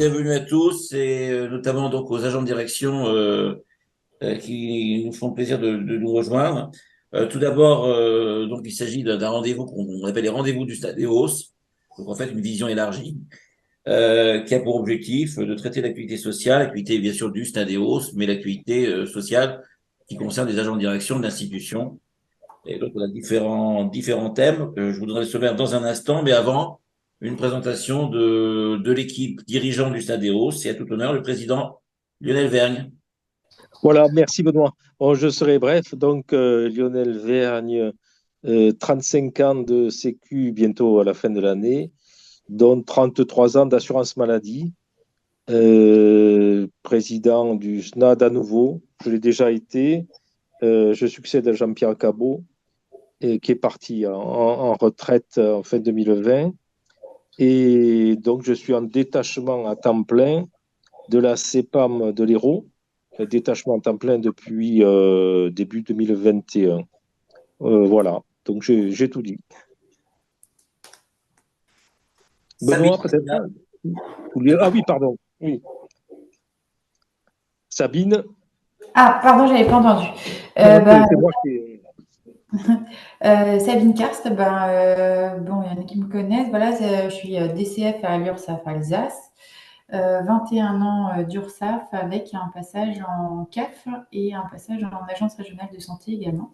bienvenue à tous et notamment donc aux agents de direction qui nous font le plaisir de nous rejoindre. Tout d'abord, donc il s'agit d'un rendez-vous qu'on appelle les rendez-vous du Stade Eos. Donc en fait une vision élargie qui a pour objectif de traiter l'activité sociale, l'activité bien sûr du Stade Eos, mais l'activité sociale qui concerne les agents de direction de l'institution. Et donc, on a différents thèmes. Je vous donnerai le sommaire dans un instant, mais avant, une présentation de l'équipe dirigeante du Stade Eos. C'est à tout honneur le président Lionel Vergne. Voilà, merci Benoît. Bon, je serai bref. Donc, Lionel Vergne, 35 ans de Sécu bientôt à la fin de l'année, dont 33 ans d'assurance maladie, président du SNAD à nouveau. Je l'ai déjà été. Je succède à Jean-Pierre Cabot, qui est parti en retraite en fin 2020. Et donc, je suis en détachement à temps plein de la CEPAM de l'Hérault, détachement à temps plein depuis début 2021. Voilà, donc j'ai tout dit. Sabine, Benoît, peut-être. Ah oui, pardon. Oui. Sabine. Ah, pardon, j'avais pas entendu. Non, c'est moi qui. Sabine Karst, bon, il y en a qui me connaissent. Voilà, je suis DCF à l'URSSAF Alsace. 21 ans d'URSSAF avec un passage en CAF et un passage en agence régionale de santé également.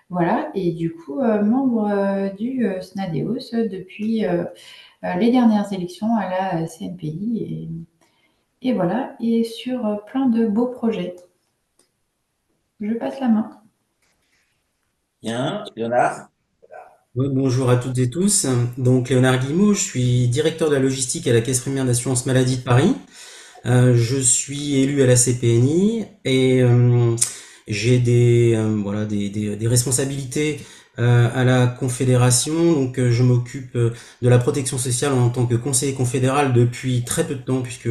Voilà, et du coup, membre du SNADEOS depuis les dernières élections à la CNPI. Et voilà, et sur plein de beaux projets. Je passe la main. bien, Léonard. Oui, bonjour à toutes et tous. Donc Léonard Guillemot, je suis directeur de la logistique à la Caisse primaire d'assurance maladie de Paris. Je suis élu à la CPNI et j'ai des responsabilités à la Confédération. Donc je m'occupe de la protection sociale en tant que conseiller confédéral depuis très peu de temps puisque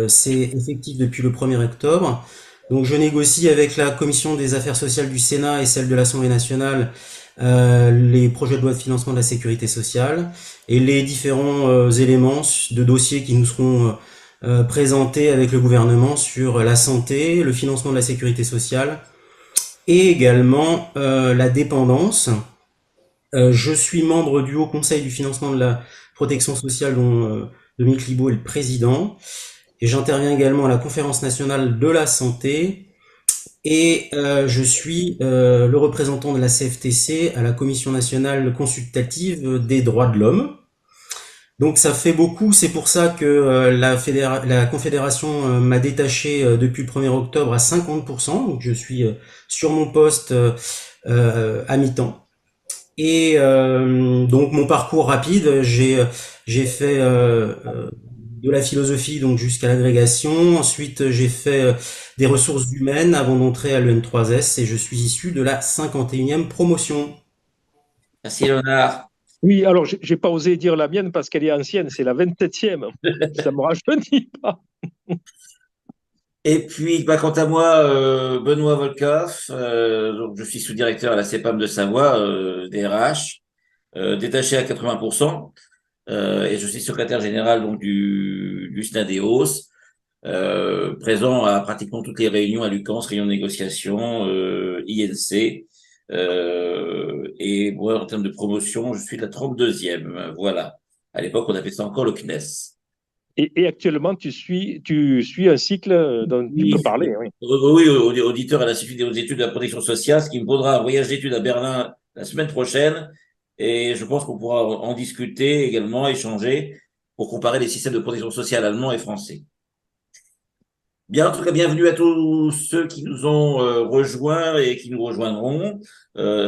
c'est effectif depuis le 1er octobre. Donc je négocie avec la Commission des affaires sociales du Sénat et celle de l'Assemblée nationale les projets de loi de financement de la sécurité sociale et les différents éléments de dossiers qui nous seront présentés avec le gouvernement sur la santé, le financement de la sécurité sociale et également la dépendance. Je suis membre du Haut Conseil du financement de la protection sociale dont Dominique Libaud est le président et j'interviens également à la Conférence nationale de la santé. Et je suis le représentant de la CFTC à la Commission nationale consultative des droits de l'homme. Donc ça fait beaucoup, c'est pour ça que la Confédération m'a détaché depuis le 1er octobre à 50%, donc je suis sur mon poste à mi-temps. Et donc mon parcours rapide, j'ai fait de la philosophie donc jusqu'à l'agrégation. Ensuite, j'ai fait des ressources humaines avant d'entrer à l'EN3S et je suis issu de la 51e promotion. Merci Léonard. Oui, alors j'ai pas osé dire la mienne parce qu'elle est ancienne, c'est la 27e. Ça me rajeunit pas. Et puis, quant à moi, Benoît Volkoff, donc je suis sous-directeur à la CEPAM de Savoie, DRH, détaché à 80%. Et je suis secrétaire général donc du SNADEOS, présent à pratiquement toutes les réunions à Lucans, réunions de négociation, INC. Et moi, en termes de promotion, je suis la 32e. Voilà. À l'époque, on appelait ça encore le CNES. Et actuellement, tu suis un cycle dont tu Oui, peux parler. Oui. oui, auditeur à l'Institut des hautes études de la protection sociale, ce qui me vaudra un voyage d'études à Berlin la semaine prochaine. Et je pense qu'on pourra en discuter également, échanger pour comparer les systèmes de protection sociale allemands et français. Bien, en tout cas, bienvenue à tous ceux qui nous ont rejoints et qui nous rejoindront.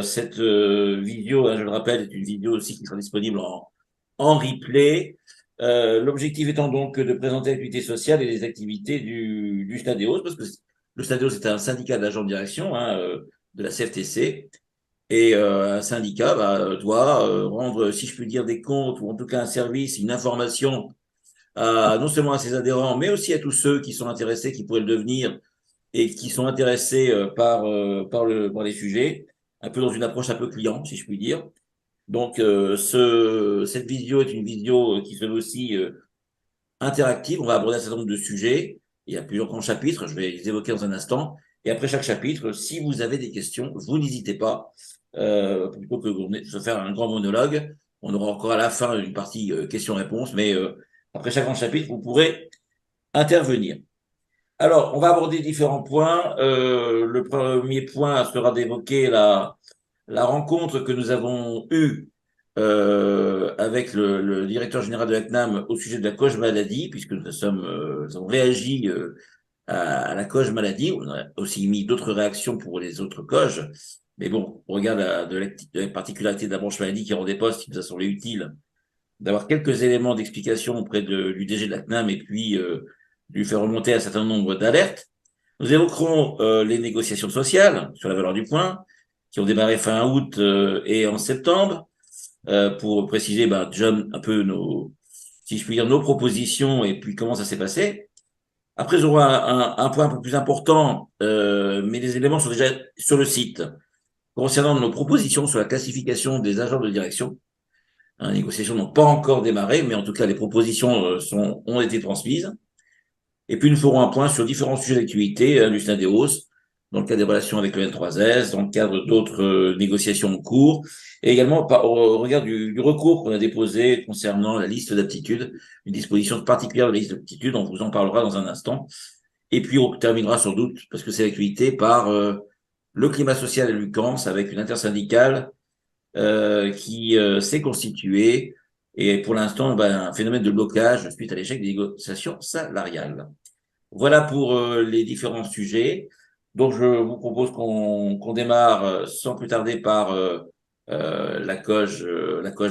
Cette vidéo, hein, je le rappelle, est une vidéo aussi qui sera disponible en replay. L'objectif étant donc de présenter l'activité sociale et les activités du Stadéos, parce que le Stadéos est un syndicat d'agents de direction hein, de la CFTC. Et un syndicat doit rendre, si je puis dire, des comptes, ou en tout cas un service, une information non seulement à ses adhérents, mais aussi à tous ceux qui sont intéressés, qui pourraient le devenir et qui sont intéressés par les sujets, un peu dans une approche un peu client, si je puis dire. Donc, cette vidéo est une vidéo qui se veut aussi interactive. On va aborder un certain nombre de sujets. Il y a plusieurs grands chapitres. Je vais les évoquer dans un instant. Et après chaque chapitre, si vous avez des questions, vous n'hésitez pas. Plutôt que de se faire un grand monologue, on aura encore à la fin une partie questions-réponses. Mais après chaque grand chapitre, vous pourrez intervenir. Alors, on va aborder différents points. Le premier point sera d'évoquer la rencontre que nous avons eue avec le directeur général de la CNAM au sujet de la cause maladie, puisque nous avons réagi à la cause maladie. On a aussi mis d'autres réactions pour les autres causes. Mais bon, on regarde de la particularité de la branche maladie qui rend des postes, qui nous a semblé utile d'avoir quelques éléments d'explication auprès du DG de la CNAM et puis lui faire remonter un certain nombre d'alertes. Nous évoquerons les négociations sociales sur la valeur du point, qui ont démarré fin août et en septembre, pour préciser déjà un peu si je puis dire, nos propositions et puis comment ça s'est passé. Après, nous aurons un point un peu plus important, mais les éléments sont déjà sur le site, concernant nos propositions sur la classification des agents de direction. Les négociations n'ont pas encore démarré, mais en tout cas, les propositions ont été transmises. Et puis, nous ferons un point sur différents sujets d'activité du SNADEOS, dans le cadre des relations avec le N3S, dans le cadre d'autres négociations en cours, et également au regard du recours qu'on a déposé concernant la liste d'aptitudes, une disposition particulière de la liste d'aptitudes, on vous en parlera dans un instant. Et puis, on terminera sans doute, parce que c'est l'actualité, par le climat social à l'UQAMS, avec une intersyndicale qui s'est constituée, et pour l'instant, un phénomène de blocage suite à l'échec des négociations salariales. Voilà pour les différents sujets. Donc, je vous propose qu'on démarre sans plus tarder par la cause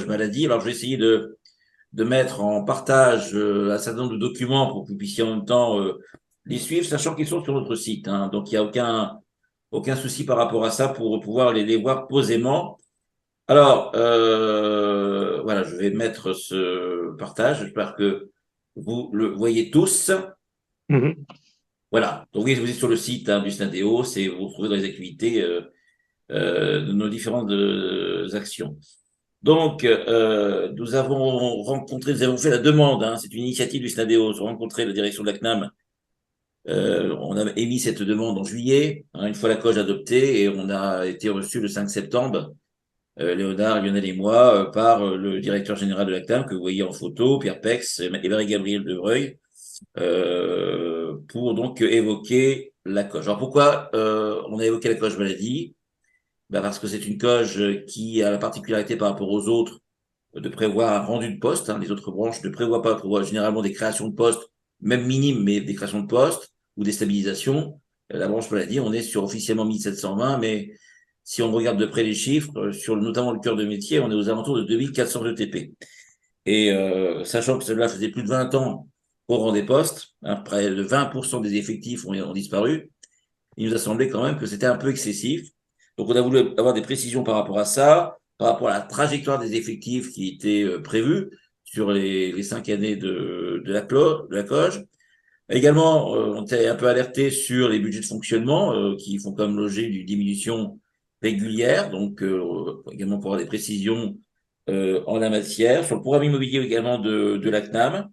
maladie. Alors, je vais essayer de mettre en partage un certain nombre de documents pour que vous puissiez en même temps les suivre, sachant qu'ils sont sur notre site. Donc, il n'y a aucun souci par rapport à ça pour pouvoir les voir posément. Alors, voilà, je vais mettre ce partage. J'espère que vous le voyez tous. Voilà. Donc, oui, vous êtes sur le site du SNADEOS et vous retrouvez dans les activités de nos différentes actions. Donc, nous avons fait la demande, c'est une initiative du SNADEOS, rencontrer la direction de la CNAM. On a émis cette demande en juillet, une fois la COGE adoptée, et on a été reçu le 5 septembre. Léonard, Lionel et moi, par le directeur général de la CNAM, que vous voyez en photo, Pierre Pex et Marie-Gabrielle Debreuil, pour donc évoquer la COGE. Alors pourquoi on a évoqué la COGE maladie? Parce que c'est une COGE qui a la particularité par rapport aux autres de prévoir un rendu de poste. Les autres branches ne prévoient généralement des créations de postes, même minimes, mais des créations de postes ou des stabilisations. La branche maladie, on est sur officiellement 1720, mais si on regarde de près les chiffres, sur notamment le cœur de métier, on est aux alentours de 2400 ETP. Et sachant que cela faisait plus de 20 ans qu'on rend des postes, près de 20% des effectifs ont disparu, il nous a semblé quand même que c'était un peu excessif. Donc on a voulu avoir des précisions par rapport à ça, par rapport à la trajectoire des effectifs qui était prévue sur les 5 années de la COGE. Également, on était un peu alerté sur les budgets de fonctionnement qui font comme l'objet d'une diminution régulière, donc également pour avoir des précisions en la matière, sur le programme immobilier également de la CNAM,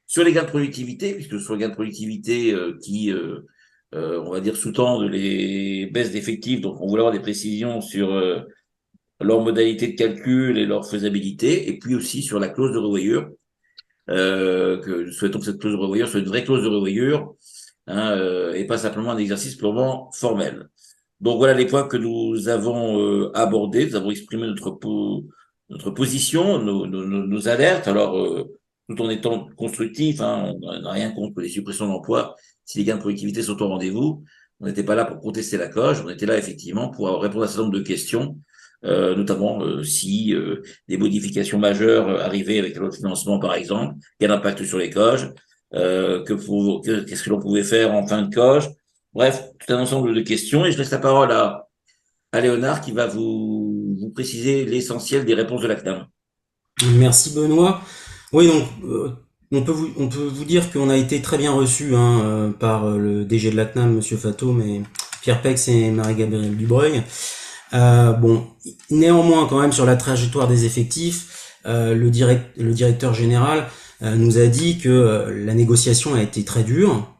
sur les gains de productivité, puisque ce sont les gains de productivité qui, on va dire, sous-tendent les baisses d'effectifs, donc on voulait avoir des précisions sur leur modalité de calcul et leur faisabilité, et puis aussi sur la clause de revoyure, que nous souhaitons que cette clause de revoyure soit une vraie clause de revoyure, et pas simplement un exercice purement formel. Donc voilà les points que nous avons abordés. Nous avons exprimé notre position, nos alertes. Alors, tout en étant constructif, on n'a rien contre les suppressions d'emplois si les gains de productivité sont au rendez-vous. On n'était pas là pour contester la COGE, on était là effectivement pour répondre à un certain nombre de questions, notamment si des modifications majeures arrivaient avec la loi de financement par exemple, quel impact sur les COGE, qu'est-ce que l'on pouvait faire en fin de COGE. Bref, tout un ensemble de questions, et je laisse la parole à Léonard qui va vous préciser l'essentiel des réponses de la CNAM. Merci Benoît. Oui, donc on peut vous dire qu'on a été très bien reçus par le DG de la CNAM, Monsieur Fatome, et Pierre Pex et Marie-Gabrielle Dubreuil. Néanmoins, quand même, sur la trajectoire des effectifs, le directeur général nous a dit que la négociation a été très dure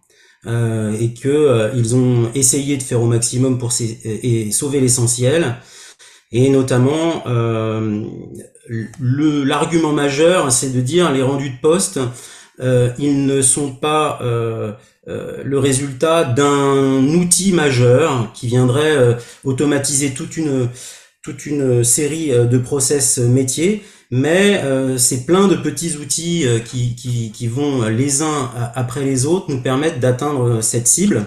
et que ils ont essayé de faire au maximum pour et sauver l'essentiel. Et notamment, l'argument majeur, c'est de dire les rendus de poste, ils ne sont pas le résultat d'un outil majeur qui viendrait automatiser toute une série de process métiers, mais c'est plein de petits outils qui vont les uns après les autres nous permettre d'atteindre cette cible.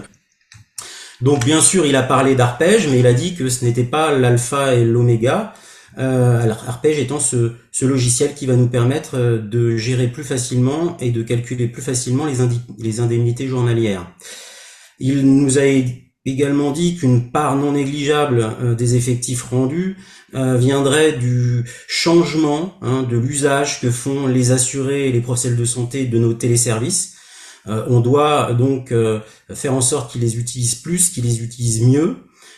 Donc bien sûr, il a parlé d'arpège, mais il a dit que ce n'était pas l'alpha et l'oméga. Arpège étant ce logiciel qui va nous permettre de gérer plus facilement et de calculer plus facilement les indemnités journalières. Il nous a également dit qu'une part non négligeable des effectifs rendus viendrait du changement de l'usage que font les assurés et les professionnels de santé de nos téléservices. On doit donc faire en sorte qu'ils les utilisent plus, qu'ils les utilisent mieux,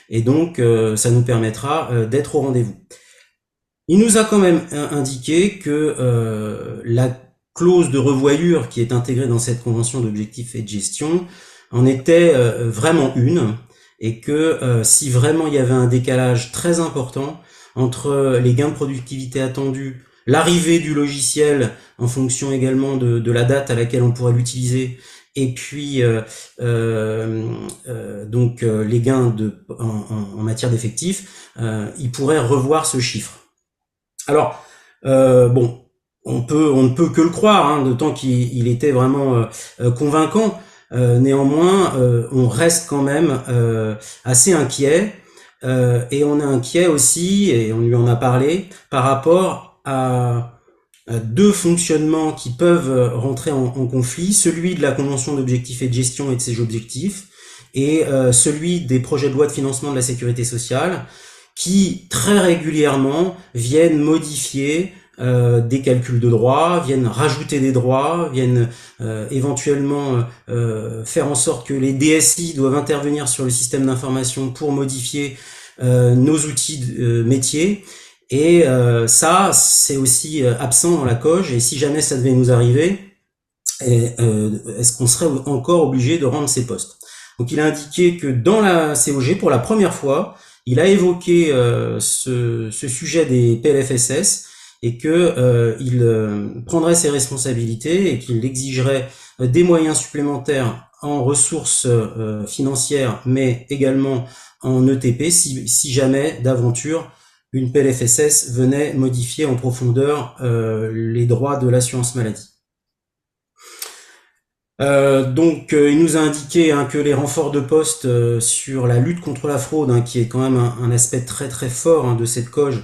et donc ça nous permettra d'être au rendez-vous. Il nous a quand même indiqué que la clause de revoyure qui est intégrée dans cette convention d'objectifs et de gestion en était vraiment une, et que si vraiment il y avait un décalage très important entre les gains de productivité attendus, l'arrivée du logiciel en fonction également de la date à laquelle on pourrait l'utiliser, et puis donc les gains en matière d'effectifs, il pourrait revoir ce chiffre. Alors bon, on ne peut que le croire, d'autant qu'il était vraiment convaincant. Néanmoins, on reste quand même assez inquiet, et on est inquiet aussi, et on lui en a parlé, par rapport à deux fonctionnements qui peuvent rentrer en conflit, celui de la convention d'objectifs et de gestion et de ses objectifs, et celui des projets de loi de financement de la sécurité sociale, qui très régulièrement viennent modifier des calculs de droits, viennent rajouter des droits, viennent éventuellement faire en sorte que les DSI doivent intervenir sur le système d'information pour modifier nos outils métiers. Et ça, c'est aussi absent dans la COG, et si jamais ça devait nous arriver, est-ce qu'on serait encore obligé de rendre ces postes? Donc il a indiqué que dans la COG, pour la première fois, il a évoqué ce sujet des PLFSS, et que il prendrait ses responsabilités et qu'il exigerait des moyens supplémentaires en ressources financières, mais également en ETP si jamais d'aventure une PLFSS venait modifier en profondeur les droits de l'assurance maladie. Donc il nous a indiqué que les renforts de poste sur la lutte contre la fraude, qui est quand même un aspect très très fort de cette COG,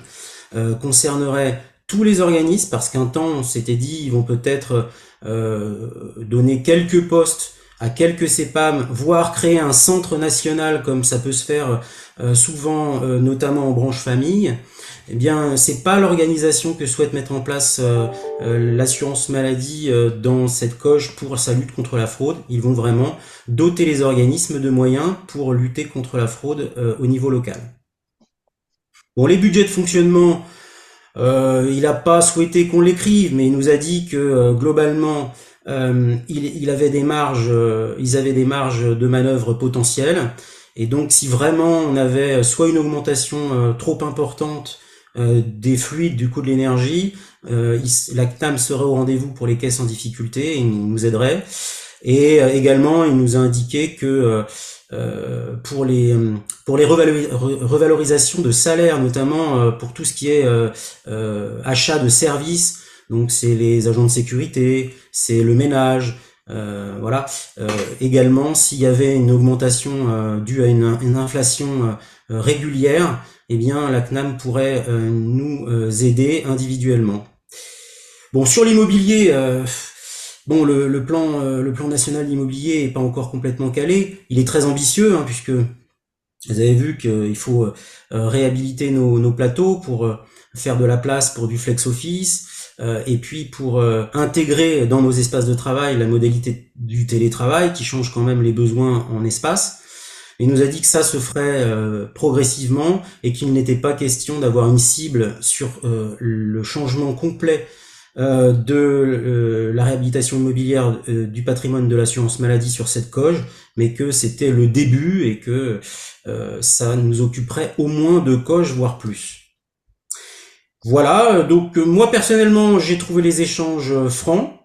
concernerait tous les organismes, parce qu'un temps on s'était dit ils vont peut-être donner quelques postes à quelques CEPAM, voire créer un centre national comme ça peut se faire souvent, notamment en branche famille. Eh bien, c'est pas l'organisation que souhaite mettre en place l'assurance maladie dans cette COG pour sa lutte contre la fraude. Ils vont vraiment doter les organismes de moyens pour lutter contre la fraude au niveau local. Bon, les budgets de fonctionnement, il n'a pas souhaité qu'on l'écrive, mais il nous a dit que globalement, ils avaient des marges de manœuvre potentielles. Et donc, si vraiment on avait soit une augmentation trop importante des fluides, du coût de l'énergie, la CNAM serait au rendez-vous pour les caisses en difficulté et il nous aiderait. Et également, il nous a indiqué que pour les revalorisations de salaire, notamment pour tout ce qui est achat de services, donc c'est les agents de sécurité, c'est le ménage, voilà. Également, s'il y avait une augmentation due à une inflation régulière, eh bien la CNAM pourrait nous aider individuellement. Bon, sur l'immobilier, bon, le plan national d'immobilier est pas encore complètement calé. Il est très ambitieux, puisque vous avez vu qu'il faut réhabiliter nos plateaux pour faire de la place pour du flex office, et puis pour intégrer dans nos espaces de travail la modalité du télétravail qui change quand même les besoins en espace. Il nous a dit que ça se ferait progressivement et qu'il n'était pas question d'avoir une cible sur le changement complet de la réhabilitation immobilière du patrimoine de l'assurance maladie sur cette COG, mais que c'était le début et que ça nous occuperait au moins 2 COG, voire plus. Voilà, donc moi personnellement j'ai trouvé les échanges francs.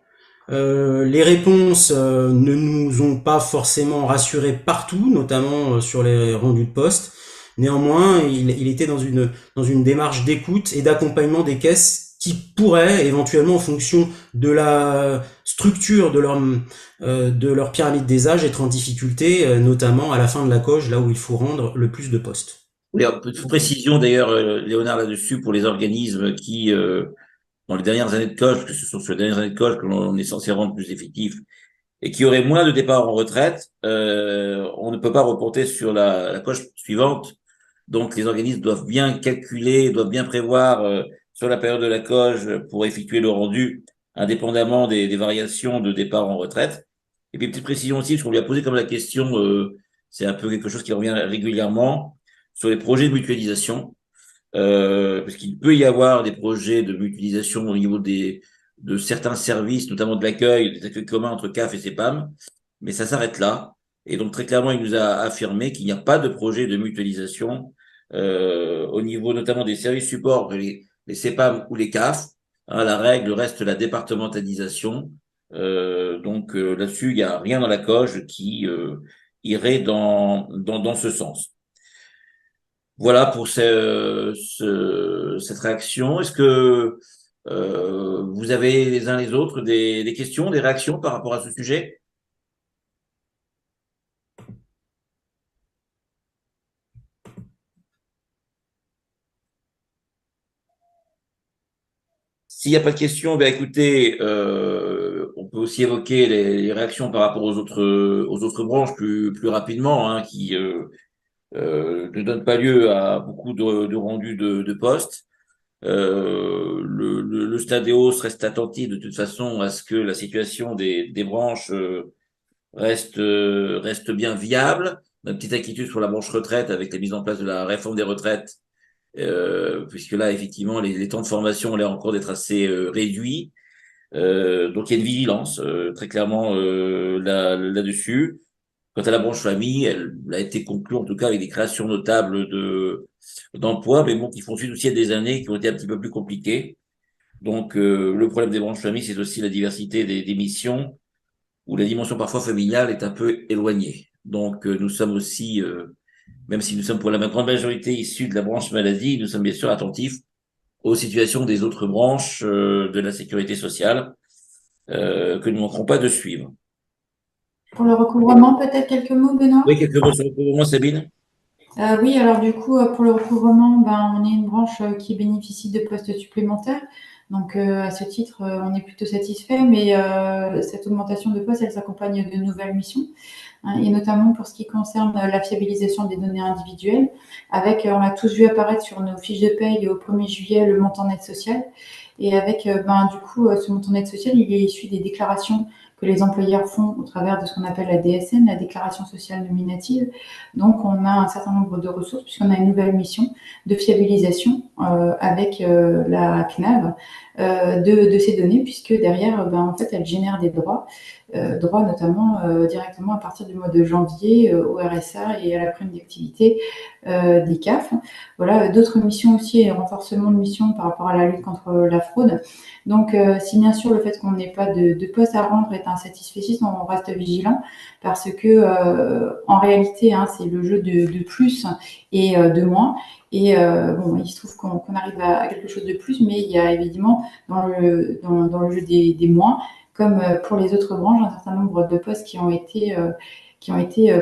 Les réponses ne nous ont pas forcément rassurés partout, notamment sur les rendus de poste. Néanmoins, il était dans une démarche d'écoute et d'accompagnement des caisses qui pourraient éventuellement, en fonction de la structure de leur pyramide des âges, être en difficulté, notamment à la fin de la coge, là où il faut rendre le plus de postes. Oui, alors, petite précision d'ailleurs, Léonard, là-dessus, pour les organismes qui, dans les dernières années de coge, que ce sont sur les dernières années de coge que l'on est censé rendre plus effectif, et qui auraient moins de départs en retraite, on ne peut pas reporter sur la coche suivante. Donc, les organismes doivent bien calculer, doivent bien prévoir sur la période de la coge pour effectuer le rendu, indépendamment des variations de départ en retraite. Et puis, petite précision aussi, parce qu'on lui a posé comme la question, c'est un peu quelque chose qui revient régulièrement, sur les projets de mutualisation, parce qu'il peut y avoir des projets de mutualisation au niveau de certains services, notamment de l'accueil, des accueils communs entre CAF et CEPAM, mais ça s'arrête là. Et donc, très clairement, il nous a affirmé qu'il n'y a pas de projet de mutualisation au niveau notamment des services supports, les CEPAM ou les CAF. Hein, la règle reste la départementalisation. Là-dessus, il n'y a rien dans la coge qui irait dans ce sens. Voilà pour cette réaction. Est-ce que vous avez les uns les autres des questions, des réactions par rapport à ce sujet? S'il n'y a pas de questions, ben écoutez, on peut aussi évoquer les réactions par rapport aux autres branches plus rapidement, hein, qui ne donnent pas lieu à beaucoup de rendus de postes. Le Stadéos reste attentif de toute façon à ce que la situation des branches reste bien viable. On a une petite inquiétude sur la branche retraite avec la mise en place de la réforme des retraites, puisque là, effectivement, les temps de formation ont l'air encore d'être assez réduits. Donc, il y a une vigilance très clairement là-dessus. Quant à la branche famille, elle a été conclue en tout cas avec des créations notables d'emplois, mais bon, qui font suite aussi à des années qui ont été un petit peu plus compliquées. Donc, le problème des branches famille, c'est aussi la diversité des missions, où la dimension parfois familiale est un peu éloignée. Donc, nous sommes aussi, même si nous sommes pour la grande majorité issus de la branche maladie, nous sommes bien sûr attentifs aux situations des autres branches de la sécurité sociale que nous ne manquerons pas de suivre. Pour le recouvrement, peut-être quelques mots, Benoît? Oui, quelques mots sur le recouvrement, Sabine? Oui, alors du coup, pour le recouvrement, on est une branche qui bénéficie de postes supplémentaires. Donc, à ce titre, on est plutôt satisfait, mais cette augmentation de postes, elle s'accompagne de nouvelles missions, hein, et notamment pour ce qui concerne la fiabilisation des données individuelles, avec, on l'a tous vu apparaître sur nos fiches de paye au 1er juillet, le montant net social. Et avec, du coup, ce montant net social, il est issu des déclarations que les employeurs font au travers de ce qu'on appelle la DSN, la déclaration sociale nominative. Donc, on a un certain nombre de ressources puisqu'on a une nouvelle mission de fiabilisation avec la CNAV de ces données, puisque derrière, en fait, elles génèrent des droits notamment directement à partir du mois de janvier au RSA et à la prime d'activité des CAF. Voilà, d'autres missions aussi et renforcement de missions par rapport à la lutte contre la fraude. Donc, si bien sûr le fait qu'on n'ait pas de poste à rendre est insatisfaisant, on reste vigilant parce que en réalité, hein, c'est le jeu de plus et de moins. Et il se trouve qu'on arrive à quelque chose de plus, mais il y a évidemment dans le jeu des moins, comme pour les autres branches, un certain nombre de postes qui ont été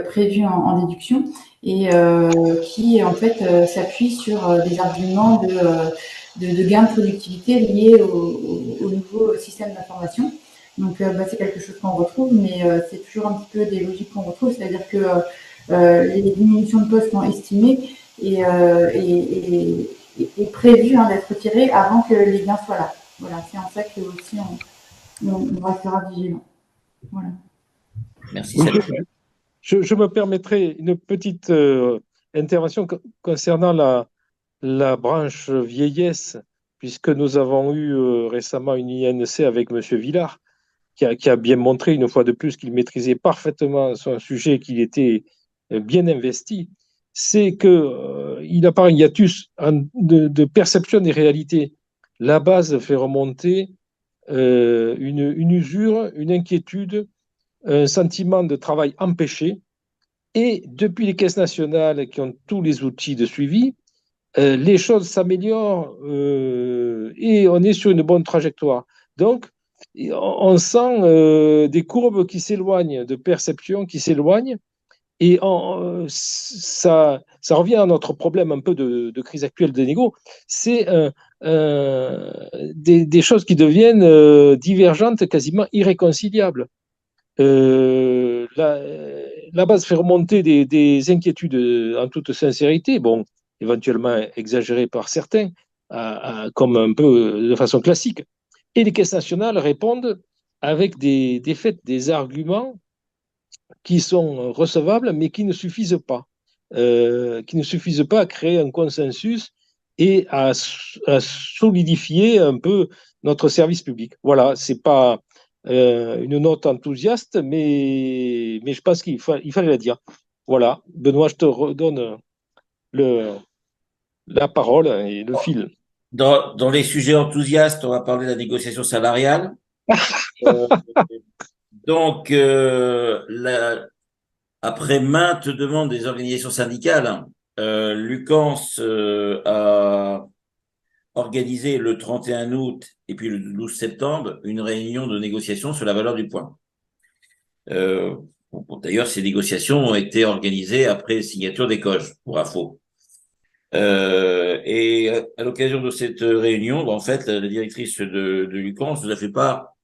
prévus en déduction et qui en fait s'appuient sur des arguments de gains de productivité liés au nouveau système d'information. Donc c'est quelque chose qu'on retrouve, mais c'est toujours un petit peu des logiques qu'on retrouve, c'est-à-dire que les diminutions de postes sont estimées et prévues d'être retirées avant que les gains soient là. Voilà, c'est en ça que aussi on restera vigilant. Voilà. Merci. Je me permettrai une petite intervention concernant la branche vieillesse, puisque nous avons eu récemment une INC avec M. Villard, qui a bien montré une fois de plus qu'il maîtrisait parfaitement son sujet, qu'il était bien investi, c'est qu'il apparaît un hiatus de perception des réalités. La base fait remonter une usure, une inquiétude, un sentiment de travail empêché. Et depuis les caisses nationales qui ont tous les outils de suivi, les choses s'améliorent et on est sur une bonne trajectoire. Donc, on sent des courbes qui s'éloignent, de perceptions qui s'éloignent, et ça revient à notre problème un peu de crise actuelle de négo, c'est des choses qui deviennent divergentes, quasiment irréconciliables. La base fait remonter des inquiétudes en toute sincérité, bon, éventuellement exagérées par certains, comme un peu de façon classique. Et les caisses nationales répondent avec des faits, des arguments qui sont recevables, mais qui ne suffisent pas. Qui ne suffisent pas à créer un consensus et à solidifier un peu notre service public. Voilà, c'est pas une note enthousiaste, mais je pense qu'il fallait la dire. Voilà, Benoît, je te redonne la parole et le fil. Dans les sujets enthousiastes, on va parler de la négociation salariale. Euh, donc, après maintes demandes des organisations syndicales, Lucans a organisé le 31 août et puis le 12 septembre une réunion de négociation sur la valeur du point. D'ailleurs, ces négociations ont été organisées après signature des COJ, pour info. Et à l'occasion de cette réunion, en fait, la directrice de Lucans nous a fait part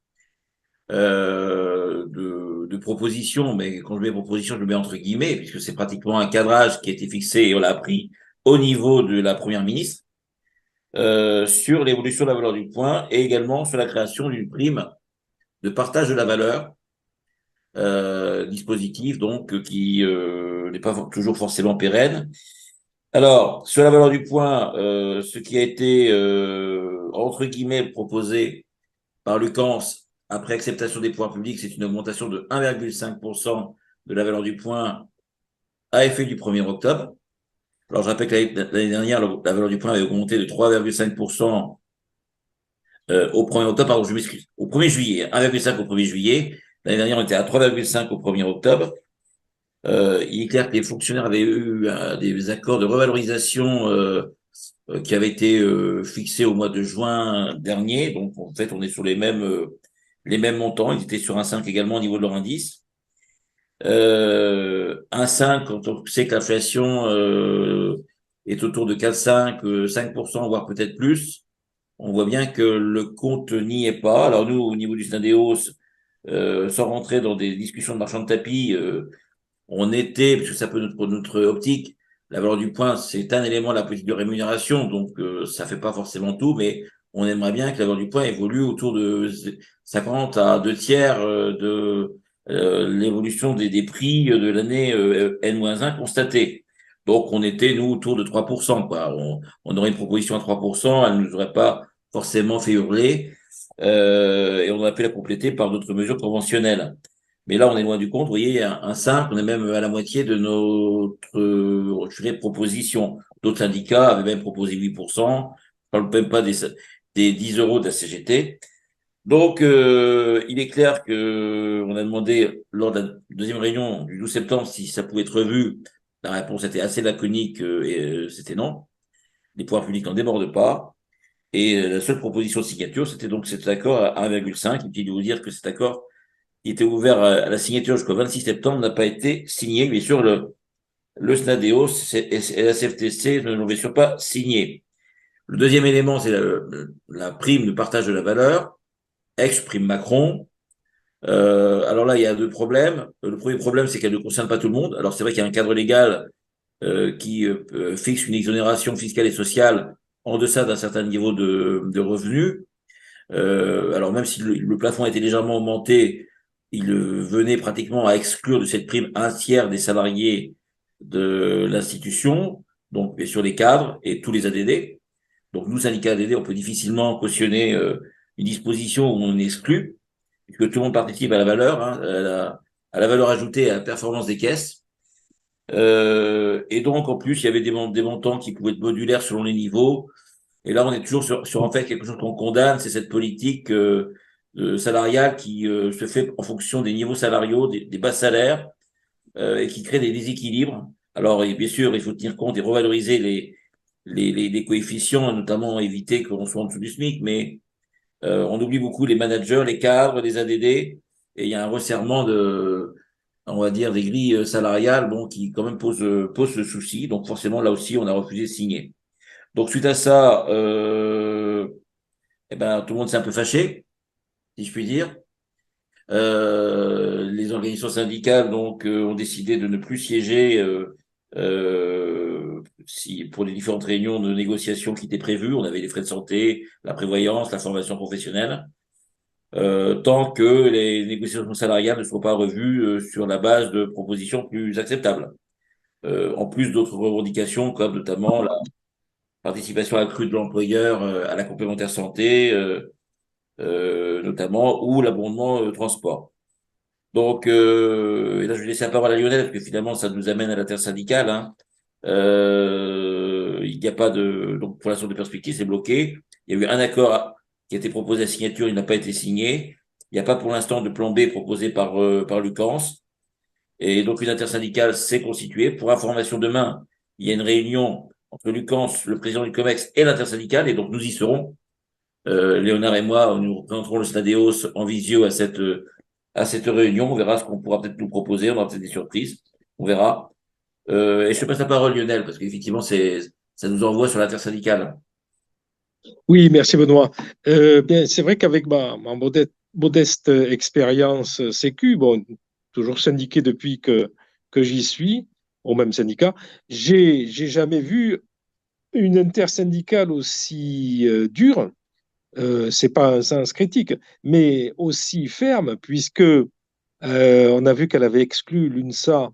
de propositions, mais quand je mets proposition, je le mets entre guillemets, puisque c'est pratiquement un cadrage qui a été fixé et on l'a appris au niveau de la première ministre, sur l'évolution de la valeur du point et également sur la création d'une prime de partage de la valeur, dispositif donc qui n'est pas toujours forcément pérenne. Alors, sur la valeur du point, ce qui a été entre guillemets proposé par Lucans après acceptation des pouvoirs publics, c'est une augmentation de 1,5% de la valeur du point à effet du 1er octobre. Alors, je rappelle que l'année dernière, la valeur du point avait augmenté de 3,5% au 1er octobre, pardon, je m'excuse, au 1er juillet, 1,5 au 1er juillet. L'année dernière, on était à 3,5 au 1er octobre. Il est clair que les fonctionnaires avaient eu des accords de revalorisation qui avaient été fixés au mois de juin dernier. Donc, en fait, on est sur les mêmes montants. Ils étaient sur un 5 également au niveau de leur indice. Un 5, quand on sait que l'inflation est autour de 4,5, 5%, voire peut-être plus, on voit bien que le compte n'y est pas. Alors nous, au niveau du Syndéos, sans rentrer dans des discussions de marchand de tapis, on était, parce que ça peut notre optique, la valeur du point, c'est un élément de la politique de rémunération, donc ça fait pas forcément tout, mais on aimerait bien que la valeur du point évolue autour de 50 à 2 tiers de l'évolution des prix de l'année N-1 constatée. Donc on était, nous, autour de 3%, quoi. On aurait une proposition à 3%, elle ne nous aurait pas forcément fait hurler, et on aurait pu la compléter par d'autres mesures conventionnelles. Mais là, on est loin du compte. Vous voyez, un 5, on est même à la moitié de notre je dirais, proposition. D'autres syndicats avaient même proposé 8%. Je parle même pas des 10 euros de la CGT. Donc, il est clair que on a demandé lors de la deuxième réunion du 12 septembre si ça pouvait être revu. La réponse était assez laconique et c'était non. Les pouvoirs publics n'en débordent pas. Et la seule proposition de signature, c'était donc cet accord à 1,5. Il de vous dire que cet accord qui était ouvert à la signature jusqu'au 26 septembre, n'a pas été signé. Bien sûr, le SNADEOS et la CFTC ne l'ont bien sûr pas signé. Le deuxième élément, c'est la prime de partage de la valeur, ex-prime Macron. Alors là, il y a deux problèmes. Le premier problème, c'est qu'elle ne concerne pas tout le monde. Alors c'est vrai qu'il y a un cadre légal qui fixe une exonération fiscale et sociale en deçà d'un certain niveau de revenus. Alors même si le plafond a été légèrement augmenté, il venait pratiquement à exclure de cette prime un tiers des salariés de l'institution, donc bien sûr les cadres et tous les ADD. Donc nous, syndicats ADD, on peut difficilement cautionner une disposition où on exclut, puisque tout le monde participe à la valeur, hein, à la valeur ajoutée, à la performance des caisses. Et donc, en plus, il y avait des montants qui pouvaient être modulaires selon les niveaux. Et là, on est toujours sur en fait quelque chose qu'on condamne, c'est cette politique salariale qui se fait en fonction des niveaux salariaux, des bas salaires, et qui crée des déséquilibres. Alors, et bien sûr, il faut tenir compte et revaloriser les coefficients, notamment éviter qu'on soit en dessous du SMIC, mais on oublie beaucoup les managers, les cadres, les ADD, et il y a un resserrement on va dire, des grilles salariales, bon, qui quand même pose ce souci. Donc forcément, là aussi, on a refusé de signer. Donc suite à ça, eh ben, tout le monde s'est un peu fâché, si je puis dire. Les organisations syndicales donc ont décidé de ne plus siéger pour les différentes réunions de négociation qui étaient prévues. On avait les frais de santé, la prévoyance, la formation professionnelle, tant que les négociations salariales ne soient pas revues sur la base de propositions plus acceptables. En plus d'autres revendications comme notamment la participation accrue de l'employeur à la complémentaire santé, notamment, ou l'abondement transport. Donc, et là, je vais laisser la parole à Lionel, parce que finalement, ça nous amène à l'intersyndicale. Hein. Il n'y a pas de... Donc, pour l'instant, de perspective, c'est bloqué. Il y a eu un accord qui a été proposé à signature, il n'a pas été signé. Il n'y a pas pour l'instant de plan B proposé par Lucans. Et donc, une intersyndicale s'est constituée. Pour information, demain, il y a une réunion entre Lucans, le président du COMEX, et l'intersyndicale, et donc nous y serons. Léonard et moi, nous représenterons le SNADEOS en visio à cette réunion. On verra ce qu'on pourra peut-être nous proposer. On aura peut-être des surprises. On verra. Et je te passe la parole, Lionel, parce qu'effectivement, ça nous envoie sur l'intersyndicale. Oui, merci Benoît. Bien, c'est vrai qu'avec ma modeste expérience Sécu, bon, toujours syndiqué depuis que j'y suis, au même syndicat, j'ai jamais vu une intersyndicale aussi dure. C'est pas un sens critique, mais aussi ferme, puisque on a vu qu'elle avait exclu l'UNSA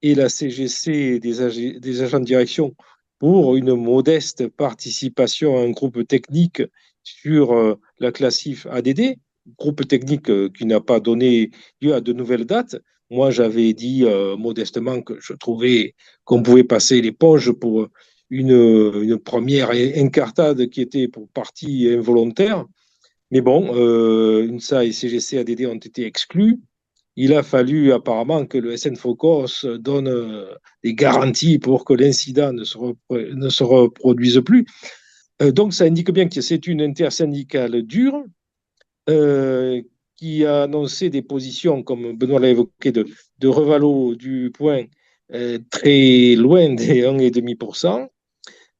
et la CGC des agents de direction pour une modeste participation à un groupe technique sur la classif ADD, groupe technique qui n'a pas donné lieu à de nouvelles dates. Moi, j'avais dit modestement que je trouvais qu'on pouvait passer l'éponge pour une première incartade qui était pour partie involontaire. Mais bon, UNSA et CGC ADD ont été exclus. Il a fallu apparemment que le SN Focus donne des garanties pour que l'incident ne se reproduise plus. Donc, ça indique bien que c'est une intersyndicale dure qui a annoncé des positions, comme Benoît l'a évoqué, de revalo du point très loin des 1,5%.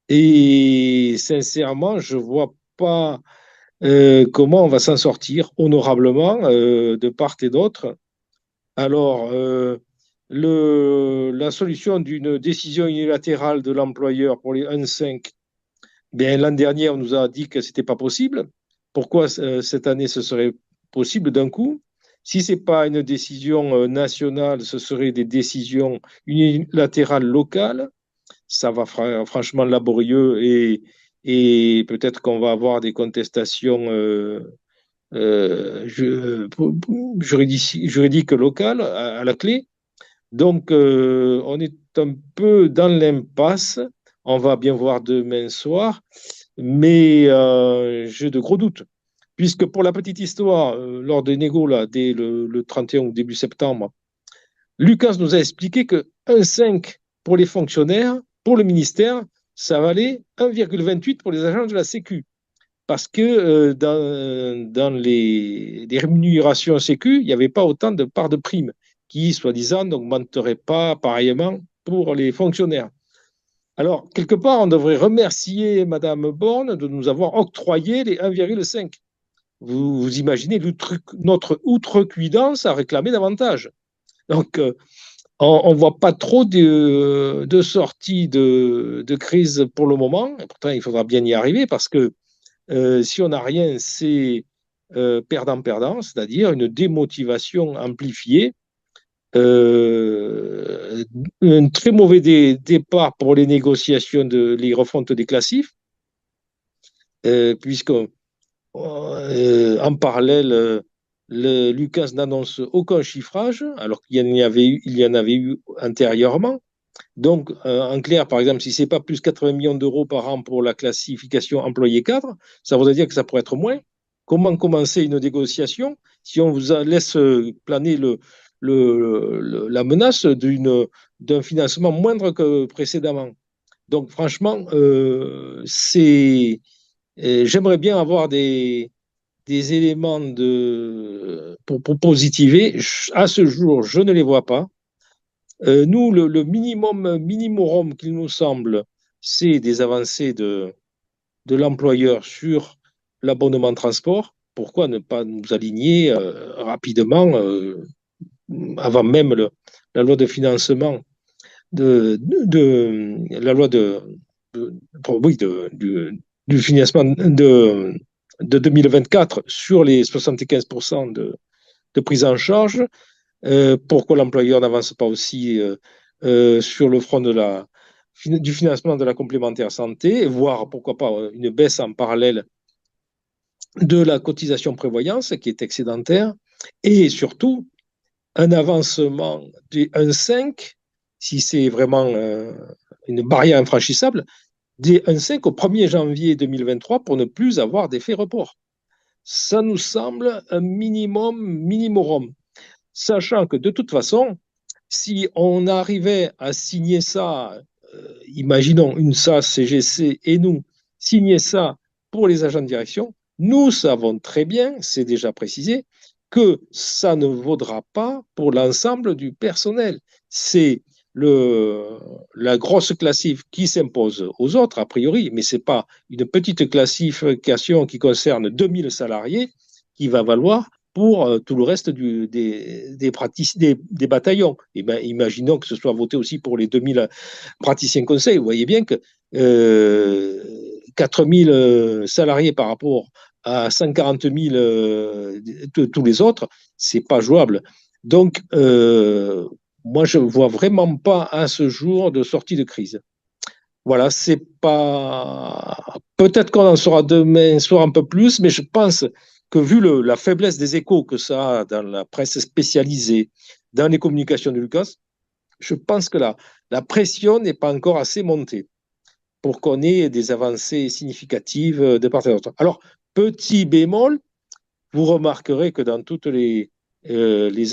Et sincèrement, je ne vois pas comment on va s'en sortir honorablement de part et d'autre. Alors, la solution d'une décision unilatérale de l'employeur pour les 1,5, bien, l'an dernier, on nous a dit que ce n'était pas possible. Pourquoi cette année, ce serait possible d'un coup? Si ce n'est pas une décision nationale, ce serait des décisions unilatérales locales. Ça va franchement laborieux et peut-être qu'on va avoir des contestations juridiques locales à la clé. Donc, on est un peu dans l'impasse. On va bien voir demain soir, mais j'ai de gros doutes. Puisque pour la petite histoire, lors des négos, là, dès le 31 ou début septembre, Lucas nous a expliqué que 1,5 pour les fonctionnaires, pour le ministère, ça valait 1,28 pour les agents de la Sécu. Parce que dans les rémunérations Sécu, il n'y avait pas autant de parts de primes qui, soi-disant, n'augmenteraient pas pareillement pour les fonctionnaires. Alors, quelque part, on devrait remercier Mme Borne de nous avoir octroyé les 1,5. Vous imaginez notre outrecuidance à réclamer davantage. Donc, on ne voit pas trop de sorties de crise pour le moment. Et pourtant, il faudra bien y arriver parce que si on n'a rien, c'est perdant-perdant, c'est-à-dire une démotivation amplifiée, un très mauvais départ pour les négociations les refontes des classifs. puisque en parallèle, Lucas n'annonce aucun chiffrage, alors il y en avait eu antérieurement. Donc, en clair, par exemple, si ce n'est pas plus 80 millions d'euros par an pour la classification employé cadre, ça voudrait dire que ça pourrait être moins. Comment commencer une négociation si on vous laisse planer la menace d'un financement moindre que précédemment? Donc, franchement, j'aimerais bien avoir des éléments pour positiver. À ce jour, je ne les vois pas. Nous, le minimum qu'il nous semble, c'est des avancées de l'employeur sur l'abonnement transport. Pourquoi ne pas nous aligner rapidement, avant même la loi de financement la loi de- oui, du financement de 2024 sur les 75% de prise en charge. Pourquoi l'employeur n'avance pas aussi sur le front du financement de la complémentaire santé, voire pourquoi pas une baisse en parallèle de la cotisation prévoyance qui est excédentaire, et surtout un avancement du 1,5, si c'est vraiment une barrière infranchissable, des 1,5 au 1er janvier 2023 pour ne plus avoir d'effet report. Ça nous semble un minimum, sachant que de toute façon, si on arrivait à signer ça, imaginons une SAS, CGC et nous, signer ça pour les agents de direction, nous savons très bien, c'est déjà précisé, que ça ne vaudra pas pour l'ensemble du personnel. C'est la grosse classification qui s'impose aux autres, a priori, mais ce n'est pas une petite classification qui concerne 2000 salariés qui va valoir pour tout le reste des bataillons. Et ben, imaginons que ce soit voté aussi pour les 2000 praticiens conseils. Vous voyez bien que 4000 salariés par rapport à 140 000 de tous les autres, c'est pas jouable. Donc, moi, je ne vois vraiment pas à ce jour de sortie de crise. Voilà, c'est pas. Peut-être qu'on en saura demain soir un peu plus, mais je pense que vu la faiblesse des échos que ça a dans la presse spécialisée, dans les communications de Lucas, je pense que la pression n'est pas encore assez montée pour qu'on ait des avancées significatives de part et d'autre. Alors, petit bémol, vous remarquerez que dans toutes les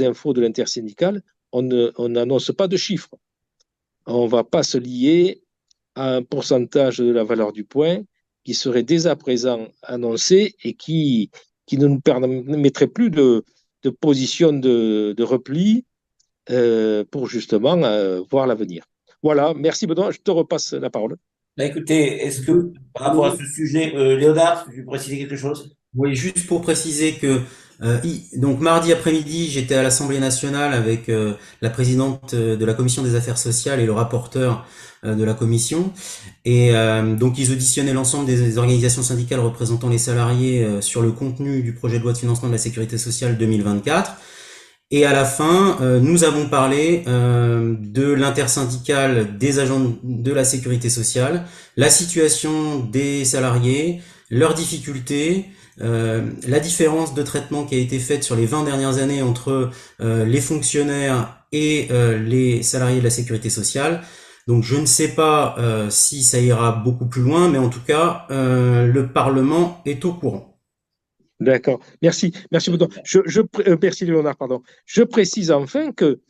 infos de l'intersyndicale, on n'annonce pas de chiffres. On ne va pas se lier à un pourcentage de la valeur du point qui serait dès à présent annoncé et qui ne nous permettrait plus de position de repli pour justement voir l'avenir. Voilà, merci Benoît, je te repasse la parole. Bah, écoutez, est-ce que par rapport à ce sujet, Léonard, tu veux préciser quelque chose? Oui, juste pour préciser que donc mardi après-midi, j'étais à l'Assemblée nationale avec la présidente de la commission des affaires sociales et le rapporteur de la commission. Et donc ils auditionnaient l'ensemble des organisations syndicales représentant les salariés sur le contenu du projet de loi de financement de la sécurité sociale 2024. Et à la fin, nous avons parlé de l'intersyndicale des agents de la sécurité sociale, la situation des salariés, leurs difficultés, la différence de traitement qui a été faite sur les 20 dernières années entre les fonctionnaires et les salariés de la sécurité sociale. Donc je ne sais pas si ça ira beaucoup plus loin, mais en tout cas, le Parlement est au courant. D'accord. Merci. Merci, merci Léonard, pardon. Je précise enfin que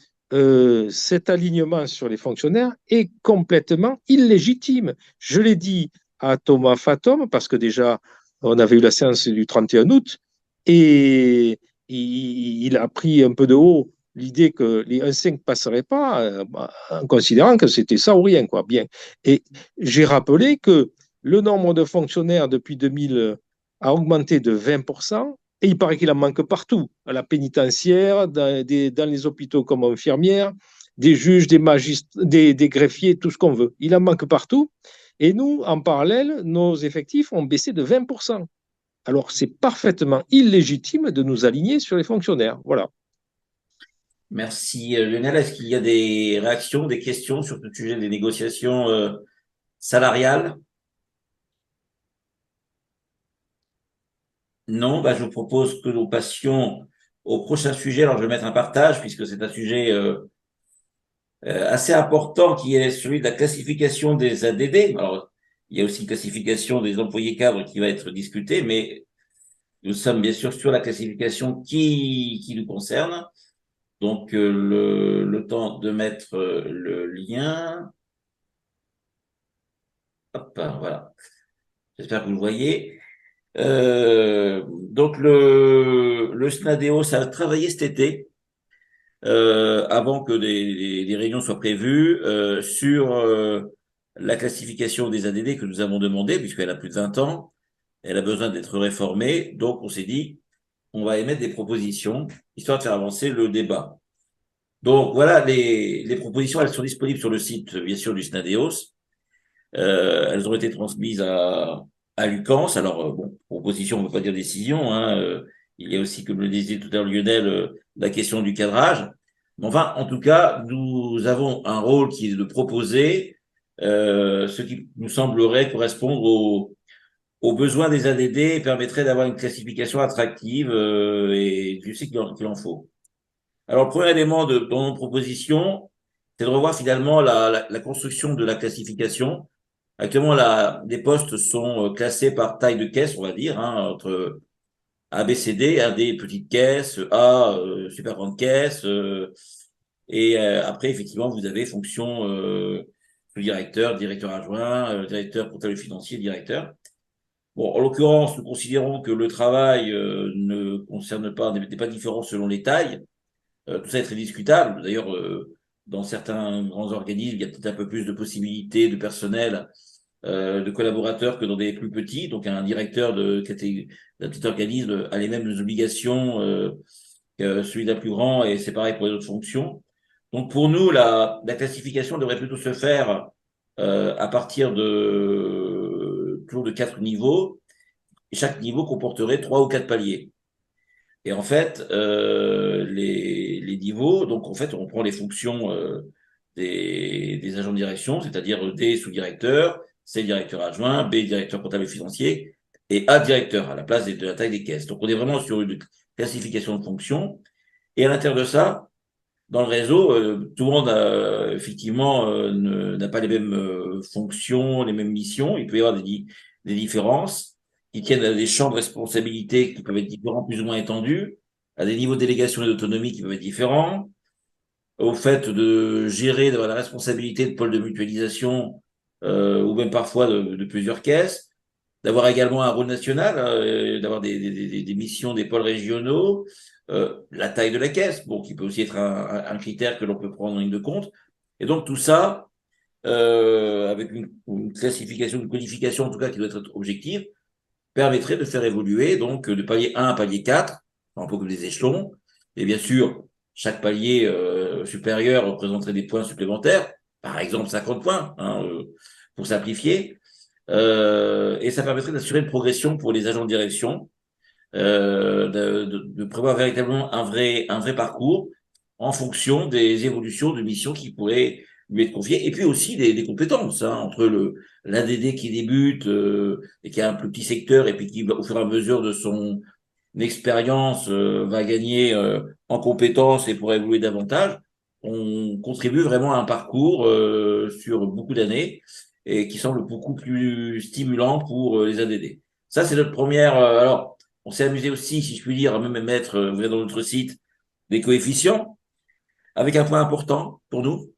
cet alignement sur les fonctionnaires est complètement illégitime. Je l'ai dit à Thomas Fatom, parce que déjà, on avait eu la séance du 31 août, et il a pris un peu de haut l'idée que les 1,5 ne passeraient pas, en considérant que c'était ça ou rien, quoi. Bien. Et j'ai rappelé que le nombre de fonctionnaires depuis 2000 a augmenté de 20%, et il paraît qu'il en manque partout, à la pénitentiaire, dans les hôpitaux comme infirmières, des juges, des magistrats, des greffiers, tout ce qu'on veut. Il en manque partout. Et nous, en parallèle, nos effectifs ont baissé de 20%. Alors, c'est parfaitement illégitime de nous aligner sur les fonctionnaires. Voilà. Merci Lionel. Est-ce qu'il y a des réactions, des questions sur le sujet des négociations salariales? Non, bah, je vous propose que nous passions au prochain sujet. Alors, je vais mettre un partage puisque c'est un sujet assez important qui est celui de la classification des ADD. Alors, il y a aussi une classification des employés cadres qui va être discutée, mais nous sommes bien sûr sur la classification qui nous concerne. Donc, le temps de mettre le lien. Hop, voilà. J'espère que vous le voyez. Donc, le SNADEO, ça a travaillé cet été, avant que des réunions soient prévues, sur la classification des ADD que nous avons demandé, puisqu'elle a plus de 20 ans. Elle a besoin d'être réformée. Donc, on s'est dit, on va émettre des propositions, histoire de faire avancer le débat. Donc, voilà, les propositions, elles sont disponibles sur le site, bien sûr, du SNADEOS. Elles ont été transmises à Lucans. Alors, bon, proposition, on ne peut pas dire décision, hein. Il y a aussi, comme le disait tout à l'heure Lionel, la question du cadrage. Mais enfin, en tout cas, nous avons un rôle qui est de proposer ce qui nous semblerait correspondre aux besoins des ADD et permettrait d'avoir une classification attractive, et je sais qu'il en faut. Alors, le premier élément dans nos propositions, c'est de revoir finalement la construction de la classification. Actuellement, les postes sont classés par taille de caisse, on va dire, hein, entre A, B, C, D, A, D, petite caisse, A, super grande caisse, et après, effectivement, vous avez fonction directeur, directeur adjoint, directeur comptable financier, directeur. Bon, en l'occurrence, nous considérons que le travail ne concerne pas, n'est pas différent selon les tailles. Tout ça est très discutable. D'ailleurs, dans certains grands organismes, il y a peut-être un peu plus de possibilités de personnel, de collaborateurs que dans des plus petits. Donc, un directeur d'un petit organisme a les mêmes obligations que celui d'un plus grand, et c'est pareil pour les autres fonctions. Donc, pour nous, la classification devrait plutôt se faire à partir toujours de 4 niveaux. Et chaque niveau comporterait 3 ou 4 paliers. Et en fait, les niveaux, donc en fait, on prend les fonctions des agents de direction, c'est-à-dire D sous-directeur, C directeur adjoint, B directeur comptable et financier, et A directeur à la place de la taille des caisses. Donc on est vraiment sur une classification de fonctions. Et à l'intérieur de ça, dans le réseau, tout le monde effectivement n'a pas les mêmes fonctions, les mêmes missions. Il peut y avoir des différences qui tiennent à des champs de responsabilité qui peuvent être différents, plus ou moins étendus, à des niveaux de délégation et d'autonomie qui peuvent être différents, au fait de gérer, d'avoir la responsabilité de pôle de mutualisation, ou même parfois de plusieurs caisses, d'avoir également un rôle national, d'avoir des missions des pôles régionaux, la taille de la caisse, bon, qui peut aussi être un critère que l'on peut prendre en ligne de compte. Et donc tout ça, avec une classification, une codification en tout cas qui doit être objective, permettrait de faire évoluer donc de palier 1 à palier 4, un peu comme des échelons. Et bien sûr, chaque palier supérieur représenterait des points supplémentaires, par exemple 50 points, hein, pour simplifier. Et ça permettrait d'assurer une progression pour les agents de direction, de prévoir véritablement un vrai parcours en fonction des évolutions de missions qui pourraient lui être confiées, et puis aussi des compétences, hein, entre l'ADD qui débute et qui a un plus petit secteur, et puis qui, au fur et à mesure de son expérience, va gagner en compétences et pour évoluer davantage. On contribue vraiment à un parcours sur beaucoup d'années et qui semble beaucoup plus stimulant pour les ADD. Ça, c'est notre première. Alors, on s'est amusé aussi, si je puis dire, à même mettre, vous êtes dans notre site, des coefficients, avec un point important pour nous,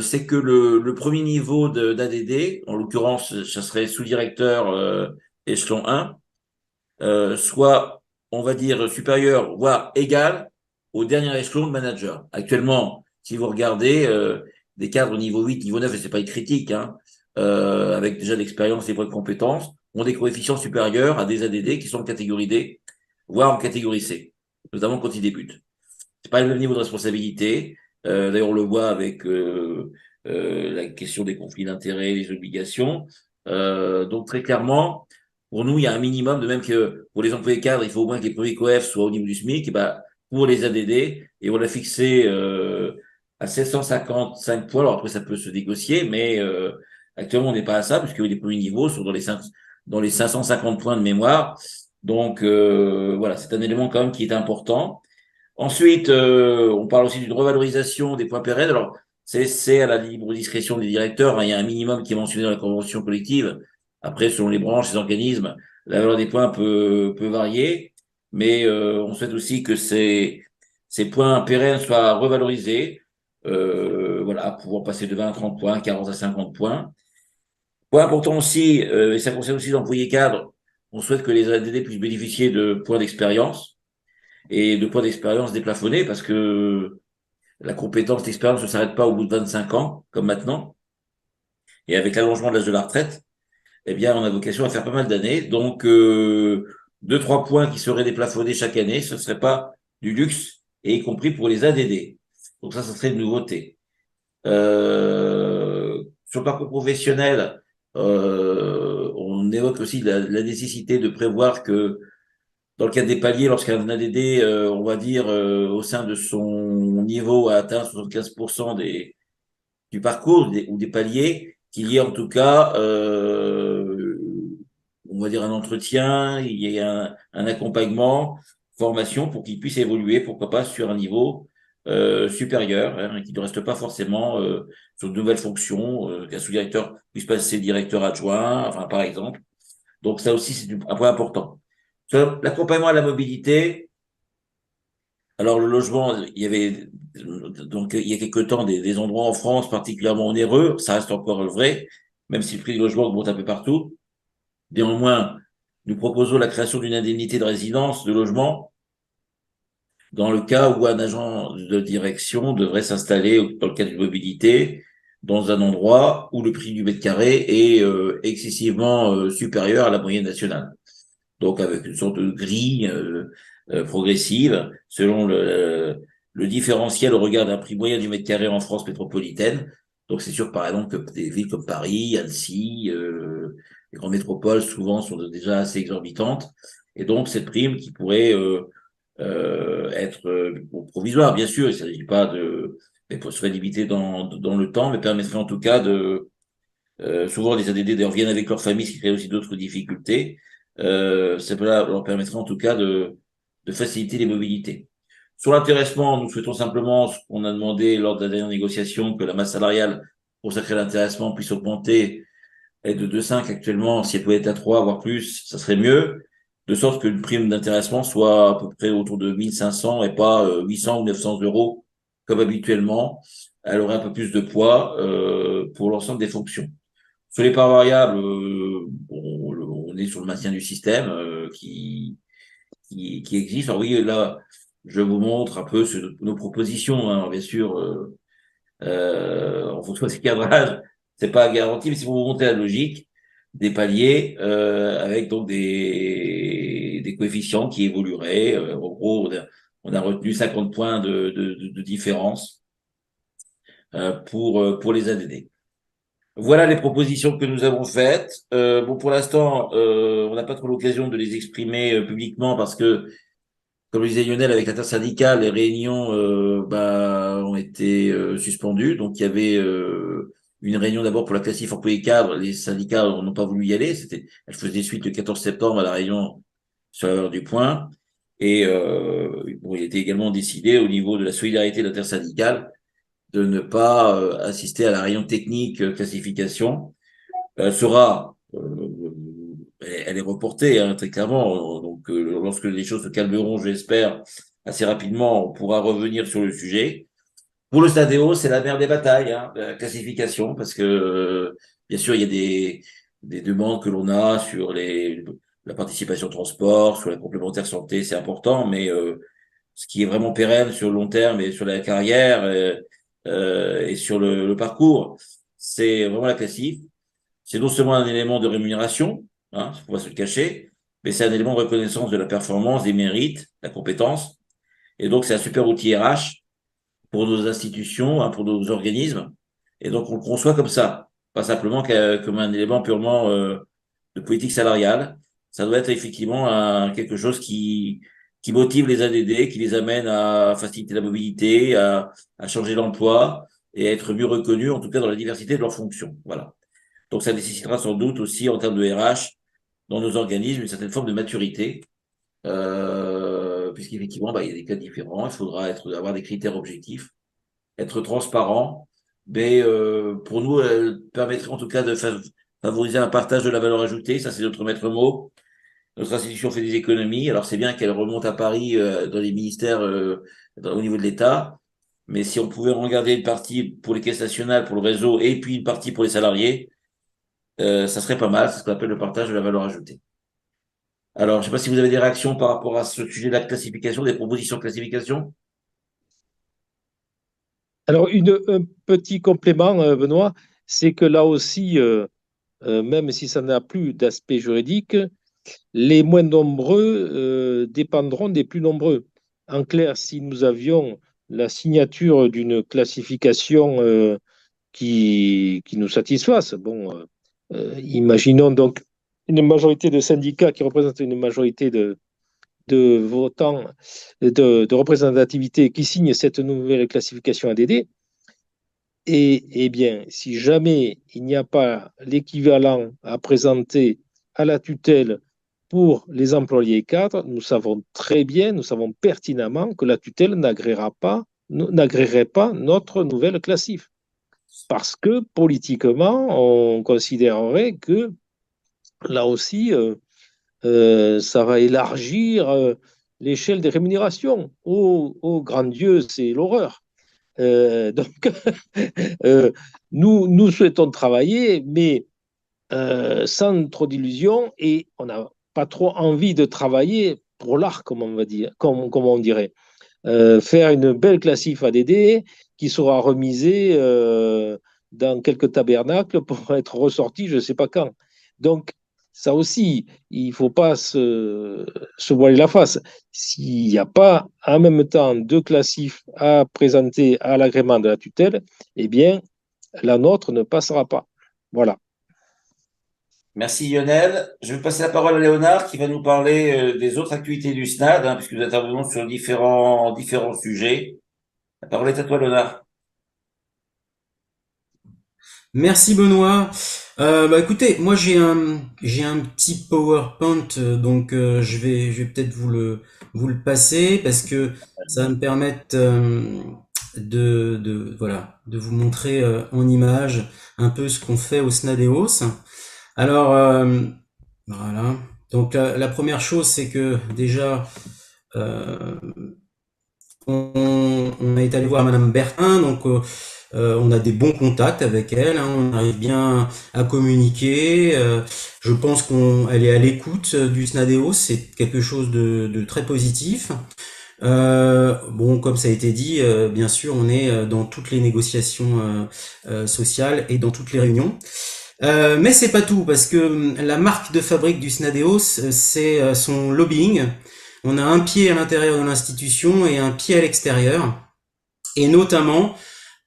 c'est que le premier niveau d'ADD, en l'occurrence, ça serait sous-directeur échelon 1, soit, on va dire, supérieur, voire égal au dernier échelon de manager. Actuellement, si vous regardez des cadres niveau 8, niveau 9, et c'est pas une critique, hein, avec déjà l'expérience et de compétences, ont des coefficients supérieurs à des ADD qui sont en catégorie D, voire en catégorie C, notamment quand ils débutent. C'est pas le même niveau de responsabilité. D'ailleurs, on le voit avec la question des conflits d'intérêts, des obligations. Donc très clairement, pour nous, il y a un minimum, de même que pour les employés cadres, il faut au moins que les premiers COEF soient au niveau du SMIC. Et ben, pour les ADD, et on l'a fixé à 755 points. Alors après, ça peut se négocier, mais actuellement, on n'est pas à ça, puisque les premiers niveaux sont dans les 550 points de mémoire. Donc voilà, c'est un élément quand même qui est important. Ensuite, on parle aussi d'une revalorisation des points pérennes. Alors, c'est à la libre discrétion des directeurs, hein. Il y a un minimum qui est mentionné dans la convention collective. Après, selon les branches, les organismes, la valeur des points peut varier. Mais on souhaite aussi que ces points pérennes soient revalorisés. Voilà, pouvant passer de 20 à 30 points, 40 à 50 points. Point important aussi, et ça concerne aussi les employés cadres, on souhaite que les ADD puissent bénéficier de points d'expérience et de points d'expérience déplafonnés parce que la compétence d'expérience ne s'arrête pas au bout de 25 ans, comme maintenant. Et avec l'allongement de l'âge de la retraite, eh bien, on a vocation à faire pas mal d'années. Donc, 2, 3 points qui seraient déplafonnés chaque année, ce ne serait pas du luxe, et y compris pour les ADD. Donc ça serait une nouveauté. Sur le parcours professionnel, on évoque aussi la nécessité de prévoir que dans le cadre des paliers, lorsqu'un ADD, on va dire, au sein de son niveau a atteint 75% du parcours ou des paliers, qu'il y ait en tout cas, on va dire, un entretien, il y ait un accompagnement, formation pour qu'il puisse évoluer, pourquoi pas, sur un niveau supérieur, hein, qu'il ne reste pas forcément sur de nouvelles fonctions, qu'un sous-directeur puisse passer directeur adjoint, enfin, par exemple. Donc ça aussi, c'est un point important. Sur l'accompagnement à la mobilité, alors le logement, il y avait donc il y a quelque temps des endroits en France particulièrement onéreux, ça reste encore vrai, même si le prix du logement augmente un peu partout. Néanmoins, nous proposons la création d'une indemnité de résidence, de logement, dans le cas où un agent de direction devrait s'installer dans le cadre d'une mobilité dans un endroit où le prix du mètre carré est excessivement supérieur à la moyenne nationale. Donc avec une sorte de grille progressive selon le différentiel au regard d'un prix moyen du mètre carré en France métropolitaine. Donc c'est sûr par exemple que des villes comme Paris, Annecy, les grandes métropoles souvent sont déjà assez exorbitantes. Et donc cette prime qui pourrait être provisoire, bien sûr, il ne s'agit pas de, mais serait limitée dans le temps, mais permettrait en tout cas de souvent, les ADD reviennent avec leur famille, ce qui crée aussi d'autres difficultés. Ça leur permettrait en tout cas de faciliter les mobilités. Sur l'intéressement, nous souhaitons simplement, ce qu'on a demandé lors de la dernière négociation, que la masse salariale consacrée à l'intéressement puisse augmenter, est de 2,5 actuellement. Si elle pouvait être à 3, voire plus, ça serait mieux. De sorte qu'une prime d'intéressement soit à peu près autour de 1 500 et pas 800 ou 900 euros, comme habituellement. Elle aurait un peu plus de poids pour l'ensemble des fonctions. Sur les parts variables, on est sur le maintien du système qui existe. Alors oui, là, je vous montre un peu nos propositions, hein, bien sûr, en fonction des cadrages, c'est pas garanti, mais si vous montez la logique, des paliers avec donc des coefficients qui évolueraient. En gros, on a retenu 50 points de différence pour les ADD. Voilà les propositions que nous avons faites. Bon, pour l'instant, on n'a pas trop l'occasion de les exprimer publiquement parce que, comme le disait Lionel, avec l'intersyndicale, les réunions ont été suspendues. Donc, il y avait une réunion d'abord pour la classif employé cadre. Les syndicats n'ont pas voulu y aller. Elle faisait suite le 14 septembre à la réunion sur la valeur du point. Et bon, il était également décidé au niveau de la solidarité intersyndicale de ne pas assister à la réunion technique classification. Elle est reportée hein, très clairement. Donc, lorsque les choses se calmeront, j'espère, assez rapidement, on pourra revenir sur le sujet. Pour le Stadéo, c'est la mère des batailles, hein, la classification, parce que, bien sûr, il y a des demandes que l'on a sur la participation au transport, sur la complémentaire santé, c'est important, mais ce qui est vraiment pérenne sur le long terme et sur la carrière et sur le parcours, c'est vraiment la classif. C'est non seulement un élément de rémunération, hein, faut pas se le cacher, mais c'est un élément de reconnaissance de la performance, des mérites, la compétence. Et donc, c'est un super outil RH pour nos institutions, hein, pour nos organismes. Et donc, on le conçoit comme ça, pas simplement comme un élément purement de politique salariale. Ça doit être effectivement quelque chose qui motive les ADD, qui les amène à faciliter la mobilité, à changer d'emploi et à être mieux reconnus, en tout cas dans la diversité de leurs fonctions. Voilà. Donc, ça nécessitera sans doute aussi, en termes de RH, dans nos organismes une certaine forme de maturité, puisqu'effectivement, il y a des cas différents. Il faudra avoir des critères objectifs, être transparent. Mais pour nous, elle permettrait en tout cas de favoriser un partage de la valeur ajoutée. Ça, c'est notre maître mot. Notre institution fait des économies. Alors, c'est bien qu'elle remonte à Paris dans les ministères au niveau de l'État. Mais si on pouvait en garder une partie pour les caisses nationales, pour le réseau, et puis une partie pour les salariés, ça serait pas mal. C'est ce qu'on appelle le partage de la valeur ajoutée. Alors, je ne sais pas si vous avez des réactions par rapport à ce sujet de la classification, des propositions de classification. Alors, un petit complément, Benoît, c'est que là aussi, même si ça n'a plus d'aspect juridique, les moins nombreux dépendront des plus nombreux. En clair, si nous avions la signature d'une classification qui nous satisfasse, imaginons donc une majorité de syndicats qui représentent une majorité de votants, de représentativité qui signent cette nouvelle classification ADD. Et bien, si jamais il n'y a pas l'équivalent à présenter à la tutelle pour les employés cadres, nous savons très bien, nous savons pertinemment que la tutelle n'agréerait pas notre nouvelle classif. Parce que politiquement, on considérerait que là aussi, ça va élargir l'échelle des rémunérations. Oh grand Dieu, c'est l'horreur. Donc, nous souhaitons travailler, mais sans trop d'illusions, et on n'a pas trop envie de travailler pour l'art, comme on va dire, comme on dirait. Faire une belle classif ADD qui sera remisée dans quelques tabernacles pour être ressortie je ne sais pas quand. Donc, ça aussi, il ne faut pas se voiler la face. S'il n'y a pas en même temps deux classifs à présenter à l'agrément de la tutelle, eh bien, la nôtre ne passera pas. Voilà. Merci Lionel. Je vais passer la parole à Léonard qui va nous parler des autres activités du SNAD, puisque nous intervenons sur différents sujets. La parole est à toi, Léonard. Merci Benoît. Écoutez, moi j'ai un petit PowerPoint, donc je vais peut-être vous le passer parce que ça va me permettre de vous montrer en image un peu ce qu'on fait au SNADEOS. Alors voilà. Donc la première chose, c'est que déjà on est allé voir Madame Bertin, donc on a des bons contacts avec elle, on arrive bien à communiquer. Je pense qu'elle est à l'écoute du SNADEOS, c'est quelque chose de très positif. Comme ça a été dit, bien sûr, on est dans toutes les négociations sociales et dans toutes les réunions. Mais c'est pas tout, parce que la marque de fabrique du SNADEOS, c'est son lobbying. On a un pied à l'intérieur de l'institution et un pied à l'extérieur. Et notamment,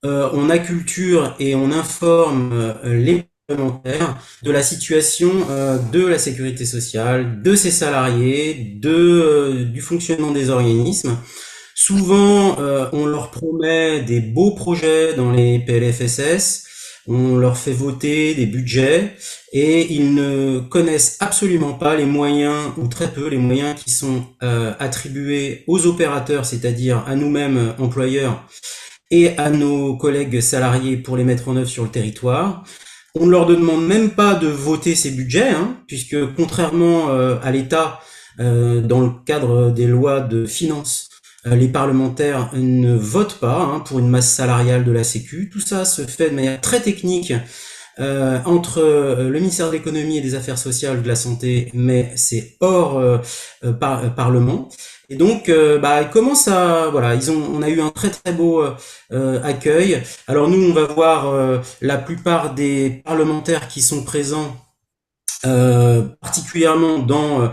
on acculture et on informe les parlementaires de la situation de la sécurité sociale, de ses salariés, du fonctionnement des organismes. Souvent, on leur promet des beaux projets dans les PLFSS, on leur fait voter des budgets et ils ne connaissent absolument pas les moyens, ou très peu, les moyens qui sont attribués aux opérateurs, c'est-à-dire à nous-mêmes employeurs et à nos collègues salariés pour les mettre en œuvre sur le territoire. On ne leur demande même pas de voter ces budgets, puisque contrairement à l'État, dans le cadre des lois de finances, les parlementaires ne votent pas pour une masse salariale de la Sécu. Tout ça se fait de manière très technique entre le ministère de l'économie et des affaires sociales, de la santé, mais c'est hors parlement. Et donc, ils commencent on a eu un très très beau accueil. Alors nous, on va voir la plupart des parlementaires qui sont présents, particulièrement dans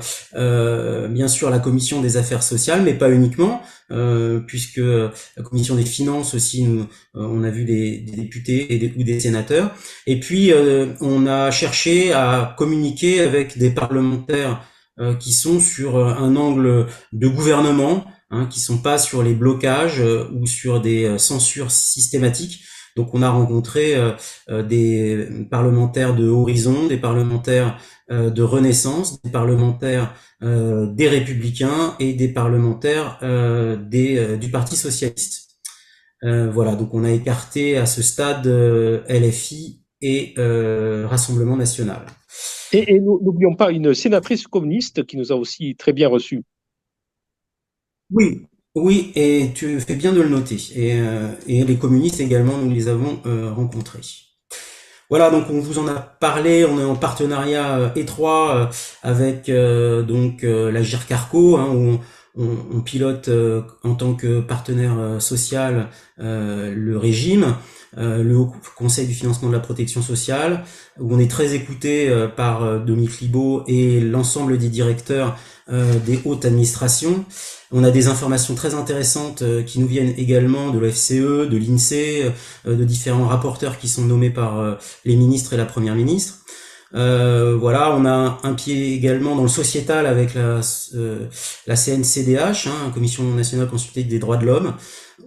bien sûr la commission des affaires sociales, mais pas uniquement, puisque la commission des finances aussi, on a vu des députés ou des sénateurs. Et puis on a cherché à communiquer avec des parlementaires qui sont sur un angle de gouvernement, qui sont pas sur les blocages ou sur des censures systématiques. Donc on a rencontré des parlementaires de Horizon, des parlementaires de Renaissance, des parlementaires des Républicains et des parlementaires du Parti socialiste. Voilà, donc on a écarté à ce stade LFI et Rassemblement national. Et n'oublions pas une sénatrice communiste qui nous a aussi très bien reçus. Oui, oui, et tu fais bien de le noter. Et les communistes également, nous les avons rencontrés. Voilà, donc on vous en a parlé, on est en partenariat étroit avec donc la GIRCARCO, hein, où on pilote en tant que partenaire social le régime, le Haut Conseil du financement de la protection sociale, où on est très écouté par Dominique Libaud et l'ensemble des directeurs des hautes administrations. On a des informations très intéressantes qui nous viennent également de l'OFCE, de l'INSEE, de différents rapporteurs qui sont nommés par les ministres et la première ministre. Voilà, on a un pied également dans le sociétal avec la CNCDH, hein, Commission nationale consultative des droits de l'homme,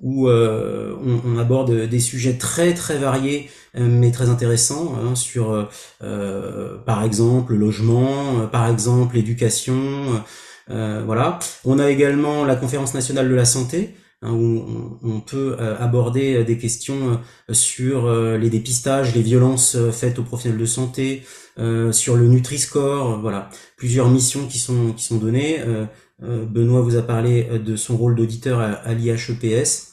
où on aborde des sujets très très variés, mais très intéressants, hein, sur par exemple le logement, par exemple l'éducation. Voilà. On a également la Conférence nationale de la santé, hein, où on peut aborder des questions sur les dépistages, les violences faites aux professionnels de santé, sur le Nutri-Score, voilà, plusieurs missions qui sont données. Benoît vous a parlé de son rôle d'auditeur à l'IHEPS.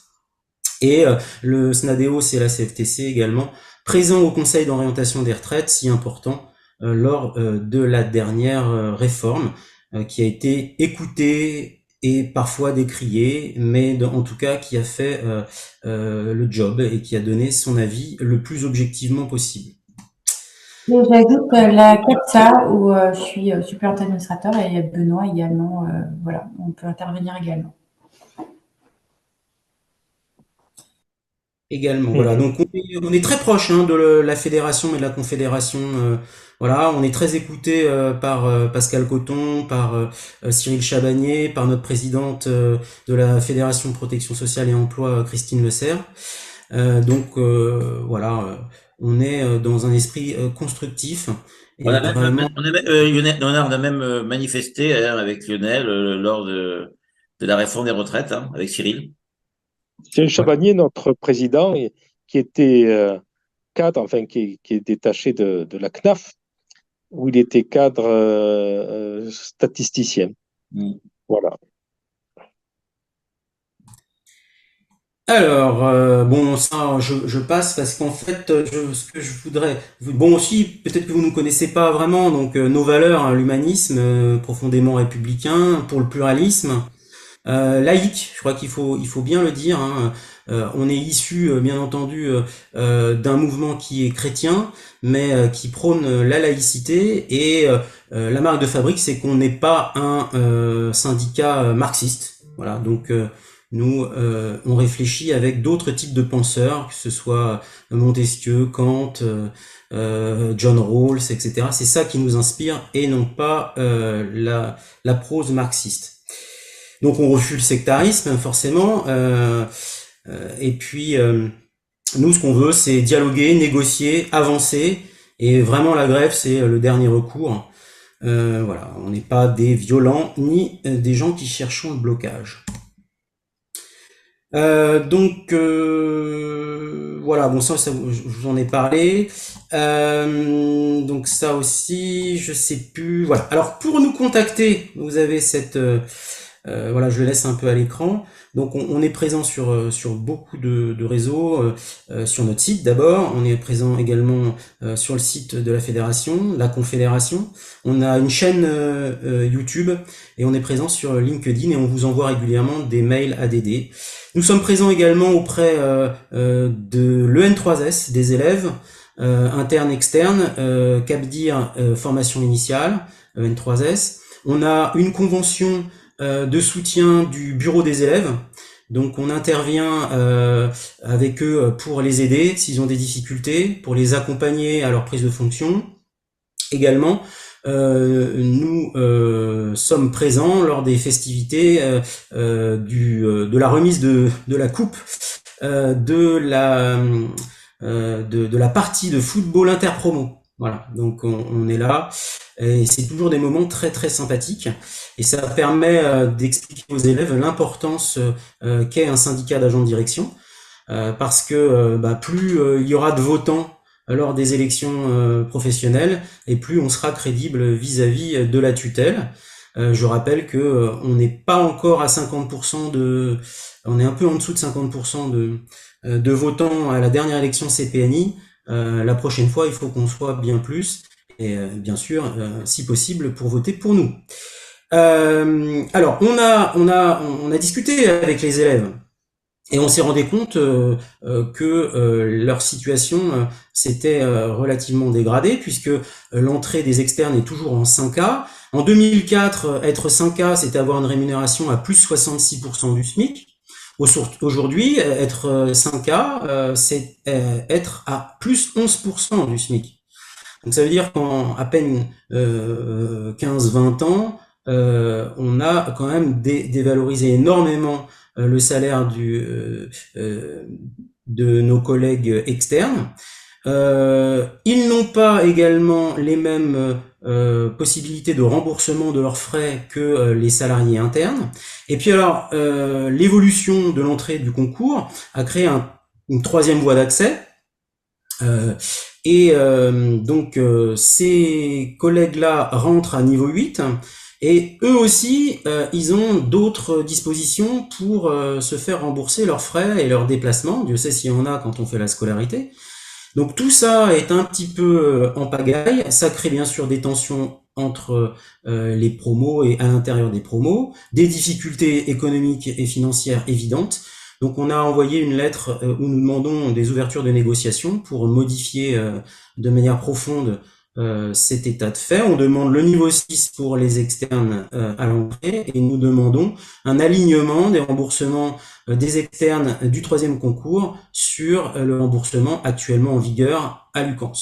Et le SNADEO, c'est la CFTC également, présent au Conseil d'orientation des retraites, si important, lors de la dernière réforme, qui a été écoutée et parfois décriée, mais en tout cas qui a fait le job et qui a donné son avis le plus objectivement possible. J'ajoute la CAPSA où je suis suppléante administrateur et Benoît également. Voilà, on peut intervenir également. Également, voilà. Donc on est très proche hein, de la fédération et de la confédération. Voilà, on est très écouté par Pascal Coton, par Cyril Chabagnier, par notre présidente de la Fédération de protection sociale et emploi, Christine Le Serre. Donc voilà, on est dans un esprit constructif. Et On a vraiment... on a même manifesté hein, avec Lionel lors de la réforme des retraites hein, avec Cyril. Cyril Chabagnier, notre président, qui était cadre, enfin qui est détaché de la CNAF, où il était cadre statisticien. Voilà. Alors, bon, ça, je passe parce qu'en fait, ce que je voudrais... Bon, aussi, peut-être que vous ne connaissez pas vraiment, donc nos valeurs, hein, l'humanisme, profondément républicain, pour le pluralisme, laïque, je crois qu'il faut bien le dire, hein. On est issu, bien entendu, d'un mouvement qui est chrétien, mais qui prône la laïcité, et la marque de fabrique, c'est qu'on n'est pas un syndicat marxiste. Voilà, donc... nous, on réfléchit avec d'autres types de penseurs, que ce soit Montesquieu, Kant, John Rawls, etc. C'est ça qui nous inspire et non pas la prose marxiste. Donc on refuse le sectarisme, forcément. Et puis, nous, ce qu'on veut, c'est dialoguer, négocier, avancer. Et vraiment, la grève, c'est le dernier recours. Voilà, on n'est pas des violents ni des gens qui cherchent le blocage. Donc voilà, bon ça je vous en ai parlé. Donc ça aussi, je sais plus. Voilà. Alors pour nous contacter, vous avez cette voilà, je le laisse un peu à l'écran. Donc on est présent sur beaucoup de réseaux, sur notre site d'abord. On est présent également sur le site de la fédération, la confédération. On a une chaîne YouTube et on est présent sur LinkedIn et on vous envoie régulièrement des mails ADD. Nous sommes présents également auprès de l'EN3S, des élèves internes, externes, CAPDIR, formation initiale, EN3S. On a une convention de soutien du bureau des élèves. Donc on intervient avec eux pour les aider s'ils ont des difficultés, pour les accompagner à leur prise de fonction. Également, nous sommes présents lors des festivités de la remise de la coupe de de la partie de football interpromo. Voilà, donc on est là, et c'est toujours des moments très très sympathiques, et ça permet d'expliquer aux élèves l'importance qu'est un syndicat d'agents de direction, parce que plus il y aura de votants lors des élections professionnelles, et plus on sera crédible vis-à-vis de la tutelle. Je rappelle que on n'est pas encore à 50% on est un peu en dessous de 50% de votants à la dernière élection CPNI. La prochaine fois, il faut qu'on soit bien plus, et bien sûr, si possible, pour voter pour nous. Alors, on a discuté avec les élèves, et on s'est rendu compte que leur situation s'était relativement dégradée, puisque l'entrée des externes est toujours en 5K. En 2004, être 5K, c'était avoir une rémunération à plus 66% du SMIC. Aujourd'hui, être 5K, c'est être à plus 11% du SMIC. Donc ça veut dire qu'en à peine 15-20 ans, on a quand même dévalorisé énormément le salaire de nos collègues externes. Ils n'ont pas également les mêmes possibilités de remboursement de leurs frais que les salariés internes. Et puis alors, l'évolution de l'entrée du concours a créé une troisième voie d'accès. Donc ces collègues-là rentrent à niveau 8, et eux aussi, ils ont d'autres dispositions pour se faire rembourser leurs frais et leurs déplacements. Dieu sait s'il y en a quand on fait la scolarité. Donc tout ça est un petit peu en pagaille. Ça crée bien sûr des tensions entre les promos et à l'intérieur des promos, des difficultés économiques et financières évidentes. Donc on a envoyé une lettre où nous demandons des ouvertures de négociations pour modifier de manière profonde cet état de fait. On demande le niveau 6 pour les externes à l'entrée, et nous demandons un alignement des remboursements des externes du troisième concours sur le remboursement actuellement en vigueur à Lucans.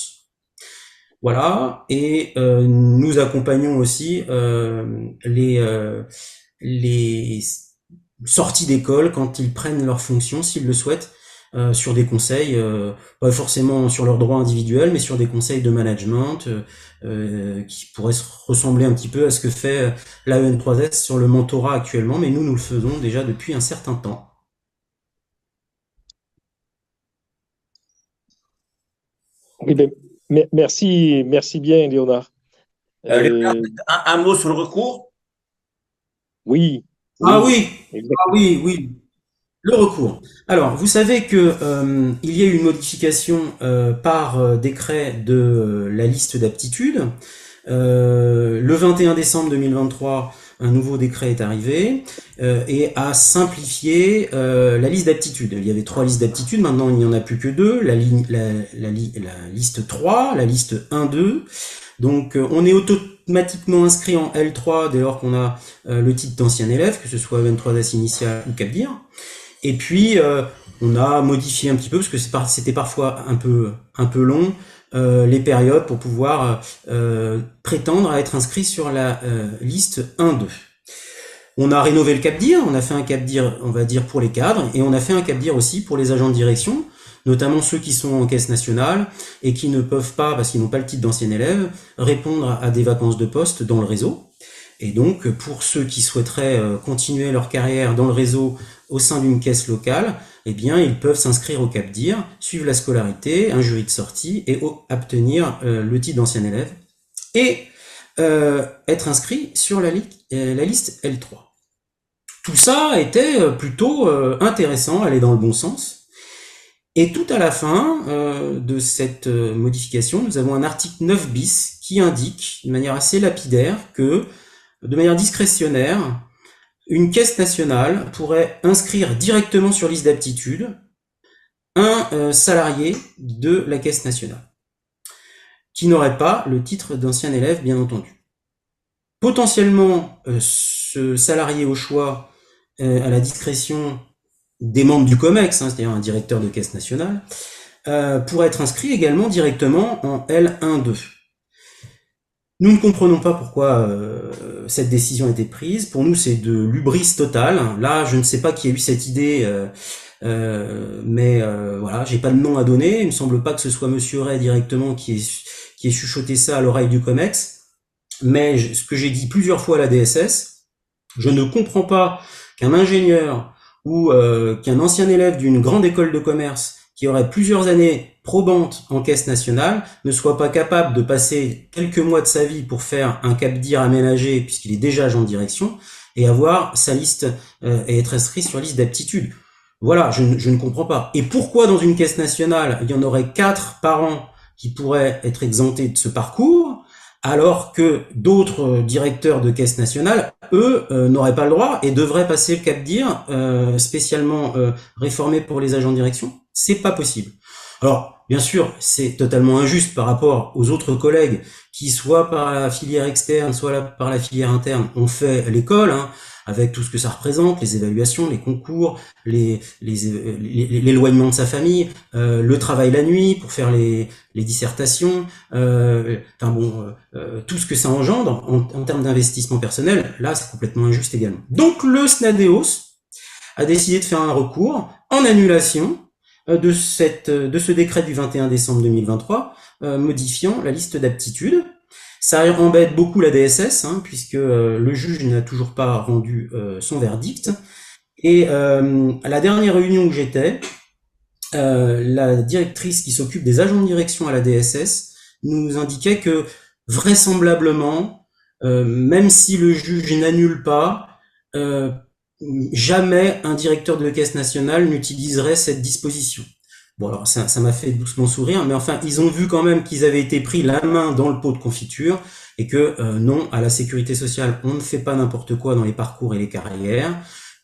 Voilà, et nous accompagnons aussi les sorties d'école quand ils prennent leurs fonctions, s'ils le souhaitent, sur des conseils, pas forcément sur leurs droits individuels, mais sur des conseils de management qui pourraient ressembler un petit peu à ce que fait la EN3S sur le mentorat actuellement, mais nous le faisons déjà depuis un certain temps. Oui, merci bien, Léonard. Léonard, un mot sur le recours? Oui. Ah oui, exactement. ah oui. Le recours. Alors, vous savez que il y a eu une modification par décret de la liste d'aptitudes. Le 21 décembre 2023, un nouveau décret est arrivé et a simplifié la liste d'aptitudes. Il y avait 3 listes d'aptitudes, maintenant il n'y en a plus que 2, la liste 3, la liste 1-2. Donc on est automatiquement inscrit en L3 dès lors qu'on a le titre d'ancien élève, que ce soit EN3S initial ou CAPDIR. Et puis on a modifié un petit peu, parce que c'était parfois un peu long, les périodes pour pouvoir prétendre à être inscrit sur la liste 1-2. On a rénové le CAPDIR, on a fait un CAPDIR, on va dire, pour les cadres, et on a fait un CAPDIR aussi pour les agents de direction, notamment ceux qui sont en caisse nationale et qui ne peuvent pas, parce qu'ils n'ont pas le titre d'ancien élève, répondre à des vacances de poste dans le réseau. Et donc, pour ceux qui souhaiteraient continuer leur carrière dans le réseau au sein d'une caisse locale, eh bien, ils peuvent s'inscrire au CAPDIR, suivre la scolarité, un jury de sortie et obtenir le titre d'ancien élève et être inscrit sur la liste L3. Tout ça était plutôt intéressant, allait dans le bon sens. Et tout à la fin de cette modification, nous avons un article 9 bis qui indique de manière assez lapidaire que, de manière discrétionnaire, une caisse nationale pourrait inscrire directement sur liste d'aptitude un salarié de la caisse nationale, qui n'aurait pas le titre d'ancien élève, bien entendu. Potentiellement, ce salarié au choix, à la discrétion des membres du COMEX, c'est-à-dire un directeur de caisse nationale, pourrait être inscrit également directement en L1-2. Nous ne comprenons pas pourquoi cette décision a été prise. Pour nous, c'est de l'hubris totale. Là, je ne sais pas qui a eu cette idée Mais voilà, j'ai pas de nom à donner. Il me semble pas que ce soit Monsieur Ray directement qui ait chuchoté ça à l'oreille du COMEX. Mais ce que j'ai dit plusieurs fois à la DSS, je ne comprends pas qu'un ingénieur ou qu'un ancien élève d'une grande école de commerce qui aurait plusieurs années probantes en caisse nationale ne soit pas capable de passer quelques mois de sa vie pour faire un CAPDIR aménagé puisqu'il est déjà agent de direction et avoir sa liste et être inscrit sur la liste d'aptitude. Voilà, je ne comprends pas. Et pourquoi dans une caisse nationale, il y en aurait 4 par an qui pourraient être exemptés de ce parcours, alors que d'autres directeurs de caisse nationale, eux, n'auraient pas le droit et devraient passer le CAPDIR spécialement réformé pour les agents de direction? C'est pas possible. Alors, bien sûr, c'est totalement injuste par rapport aux autres collègues qui, soit par la filière externe, soit par la filière interne, ont fait l'école, hein, avec tout ce que ça représente, les évaluations, les concours, l'éloignement de sa famille, le travail la nuit pour faire les dissertations, tout ce que ça engendre en termes d'investissement personnel, là c'est complètement injuste également. Donc le SNADEOS a décidé de faire un recours en annulation de ce décret du 21 décembre 2023 modifiant la liste d'aptitudes. Ça embête beaucoup la DSS, hein, puisque le juge n'a toujours pas rendu son verdict. Et à la dernière réunion où j'étais, la directrice qui s'occupe des agents de direction à la DSS nous indiquait que vraisemblablement, même si le juge n'annule pas, jamais un directeur de caisse nationale n'utiliserait cette disposition. Bon, alors ça m'a fait doucement sourire, mais enfin, ils ont vu quand même qu'ils avaient été pris la main dans le pot de confiture et que non, à la sécurité sociale, on ne fait pas n'importe quoi dans les parcours et les carrières,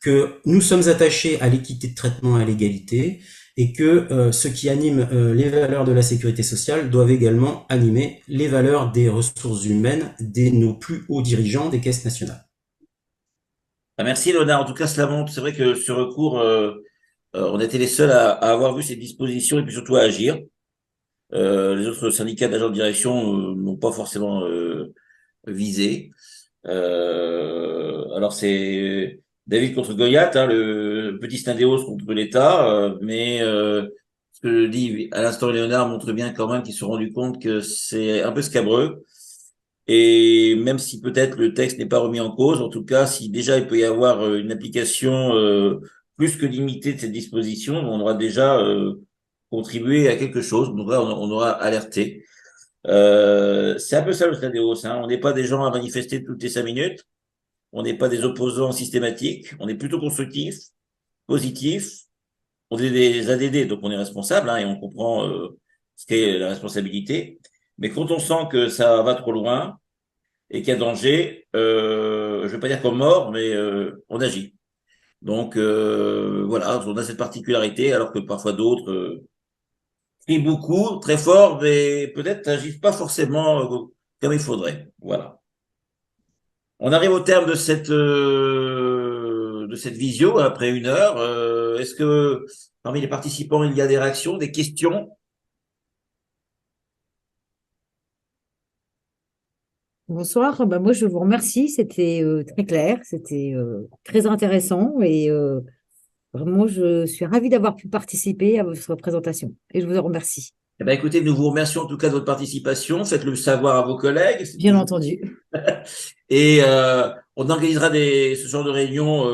que nous sommes attachés à l'équité de traitement et à l'égalité, et que ce qui anime les valeurs de la sécurité sociale doivent également animer les valeurs des ressources humaines de nos plus hauts dirigeants des caisses nationales. Merci Léonard. En tout cas, cela montre, c'est vrai que sur recours, on était les seuls à avoir vu ces dispositions et puis surtout à agir. Les autres syndicats d'agents de direction n'ont pas forcément visé. Alors c'est David contre Goliath, hein, le petit Snadéos contre l'État, mais ce que dit à l'instant Léonard montre bien quand même qu'ils se sont rendus compte que c'est un peu scabreux. Et même si peut-être le texte n'est pas remis en cause, en tout cas, si déjà il peut y avoir une application plus que limitée de cette disposition, on aura déjà contribué à quelque chose. Donc là, on aura alerté. C'est un peu ça le Stadios, hein. On n'est pas des gens à manifester toutes les 5 minutes. On n'est pas des opposants systématiques. On est plutôt constructifs, positifs. On est des ADD, donc on est responsable, hein, et on comprend ce qu'est la responsabilité. Mais quand on sent que ça va trop loin et qu'il y a danger, je vais pas dire qu'on mord, mais on agit. Donc voilà, on a cette particularité, alors que parfois d'autres crient beaucoup, très fort, mais peut-être n'agissent pas forcément comme il faudrait. Voilà. On arrive au terme de cette visio après 1 heure. Est-ce que parmi les participants, il y a des réactions, des questions? Bonsoir, bah, moi je vous remercie, c'était très clair, c'était très intéressant et vraiment je suis ravie d'avoir pu participer à votre présentation et je vous en remercie. Eh ben, écoutez, nous vous remercions en tout cas de votre participation. Faites-le savoir à vos collègues. Bien entendu. Et on organisera ce genre de réunions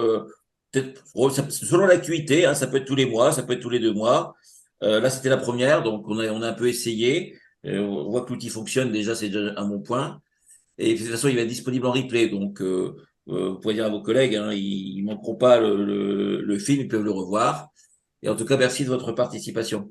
peut-être selon l'activité, hein, ça peut être tous les mois, ça peut être tous les 2 mois. Là, c'était la première, donc on a un peu essayé. On voit que l'outil fonctionne déjà, c'est déjà un bon point. Et de toute façon, il va être disponible en replay, donc vous pouvez dire à vos collègues, hein, ils manqueront pas le film, ils peuvent le revoir. Et en tout cas, merci de votre participation.